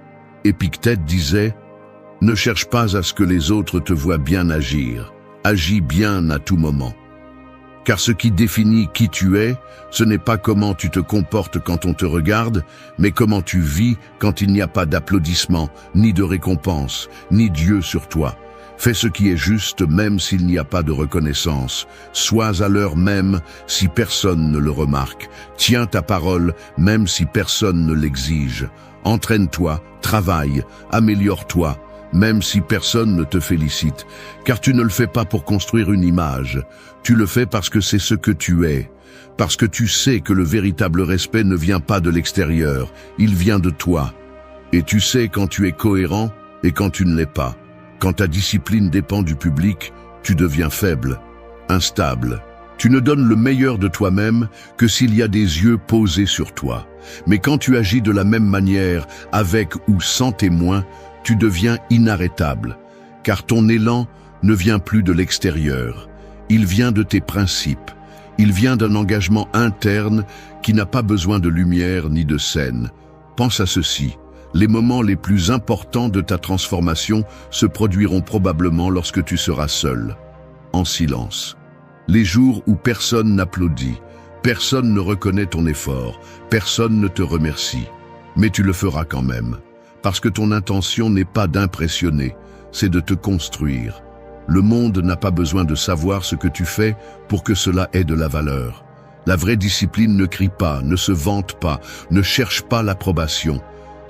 Épictète disait « Ne cherche pas à ce que les autres te voient bien agir, agis bien à tout moment. » Car ce qui définit qui tu es, ce n'est pas comment tu te comportes quand on te regarde, mais comment tu vis quand il n'y a pas d'applaudissements, ni de récompense, ni Dieu sur toi. Fais ce qui est juste même s'il n'y a pas de reconnaissance. Sois à l'heure même si personne ne le remarque. Tiens ta parole même si personne ne l'exige. Entraîne-toi, travaille, améliore-toi, même si personne ne te félicite, car tu ne le fais pas pour construire une image, tu le fais parce que c'est ce que tu es, parce que tu sais que le véritable respect ne vient pas de l'extérieur, il vient de toi. Et tu sais quand tu es cohérent et quand tu ne l'es pas. Quand ta discipline dépend du public, tu deviens faible, instable. Tu ne donnes le meilleur de toi-même que s'il y a des yeux posés sur toi. Mais quand tu agis de la même manière, avec ou sans témoin, tu deviens inarrêtable, car ton élan ne vient plus de l'extérieur. Il vient de tes principes. Il vient d'un engagement interne qui n'a pas besoin de lumière ni de scène. Pense à ceci. Les moments les plus importants de ta transformation se produiront probablement lorsque tu seras seul, en silence. Les jours où personne n'applaudit, personne ne reconnaît ton effort, personne ne te remercie. Mais tu le feras quand même. Parce que ton intention n'est pas d'impressionner, c'est de te construire. Le monde n'a pas besoin de savoir ce que tu fais pour que cela ait de la valeur. La vraie discipline ne crie pas, ne se vante pas, ne cherche pas l'approbation.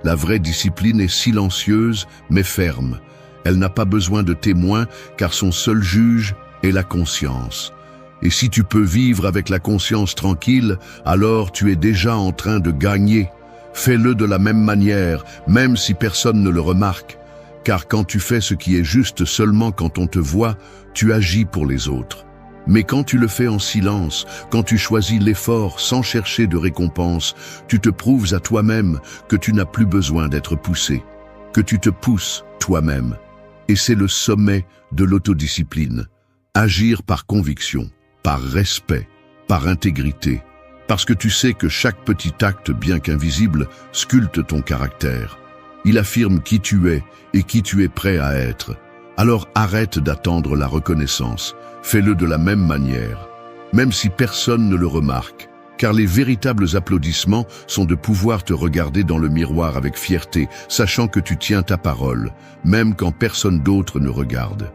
La vraie discipline est silencieuse mais ferme. Elle n'a pas besoin de témoins car son seul juge est la conscience. Et si tu peux vivre avec la conscience tranquille, alors tu es déjà en train de gagner. Fais-le de la même manière, même si personne ne le remarque, car quand tu fais ce qui est juste seulement quand on te voit, tu agis pour les autres. Mais quand tu le fais en silence, quand tu choisis l'effort sans chercher de récompense, tu te prouves à toi-même que tu n'as plus besoin d'être poussé, que tu te pousses toi-même. Et c'est le sommet de l'autodiscipline. Agir par conviction, par respect, par intégrité. Parce que tu sais que chaque petit acte, bien qu'invisible, sculpte ton caractère. Il affirme qui tu es et qui tu es prêt à être. Alors arrête d'attendre la reconnaissance. Fais-le de la même manière, même si personne ne le remarque. Car les véritables applaudissements sont de pouvoir te regarder dans le miroir avec fierté, sachant que tu tiens ta parole, même quand personne d'autre ne regarde.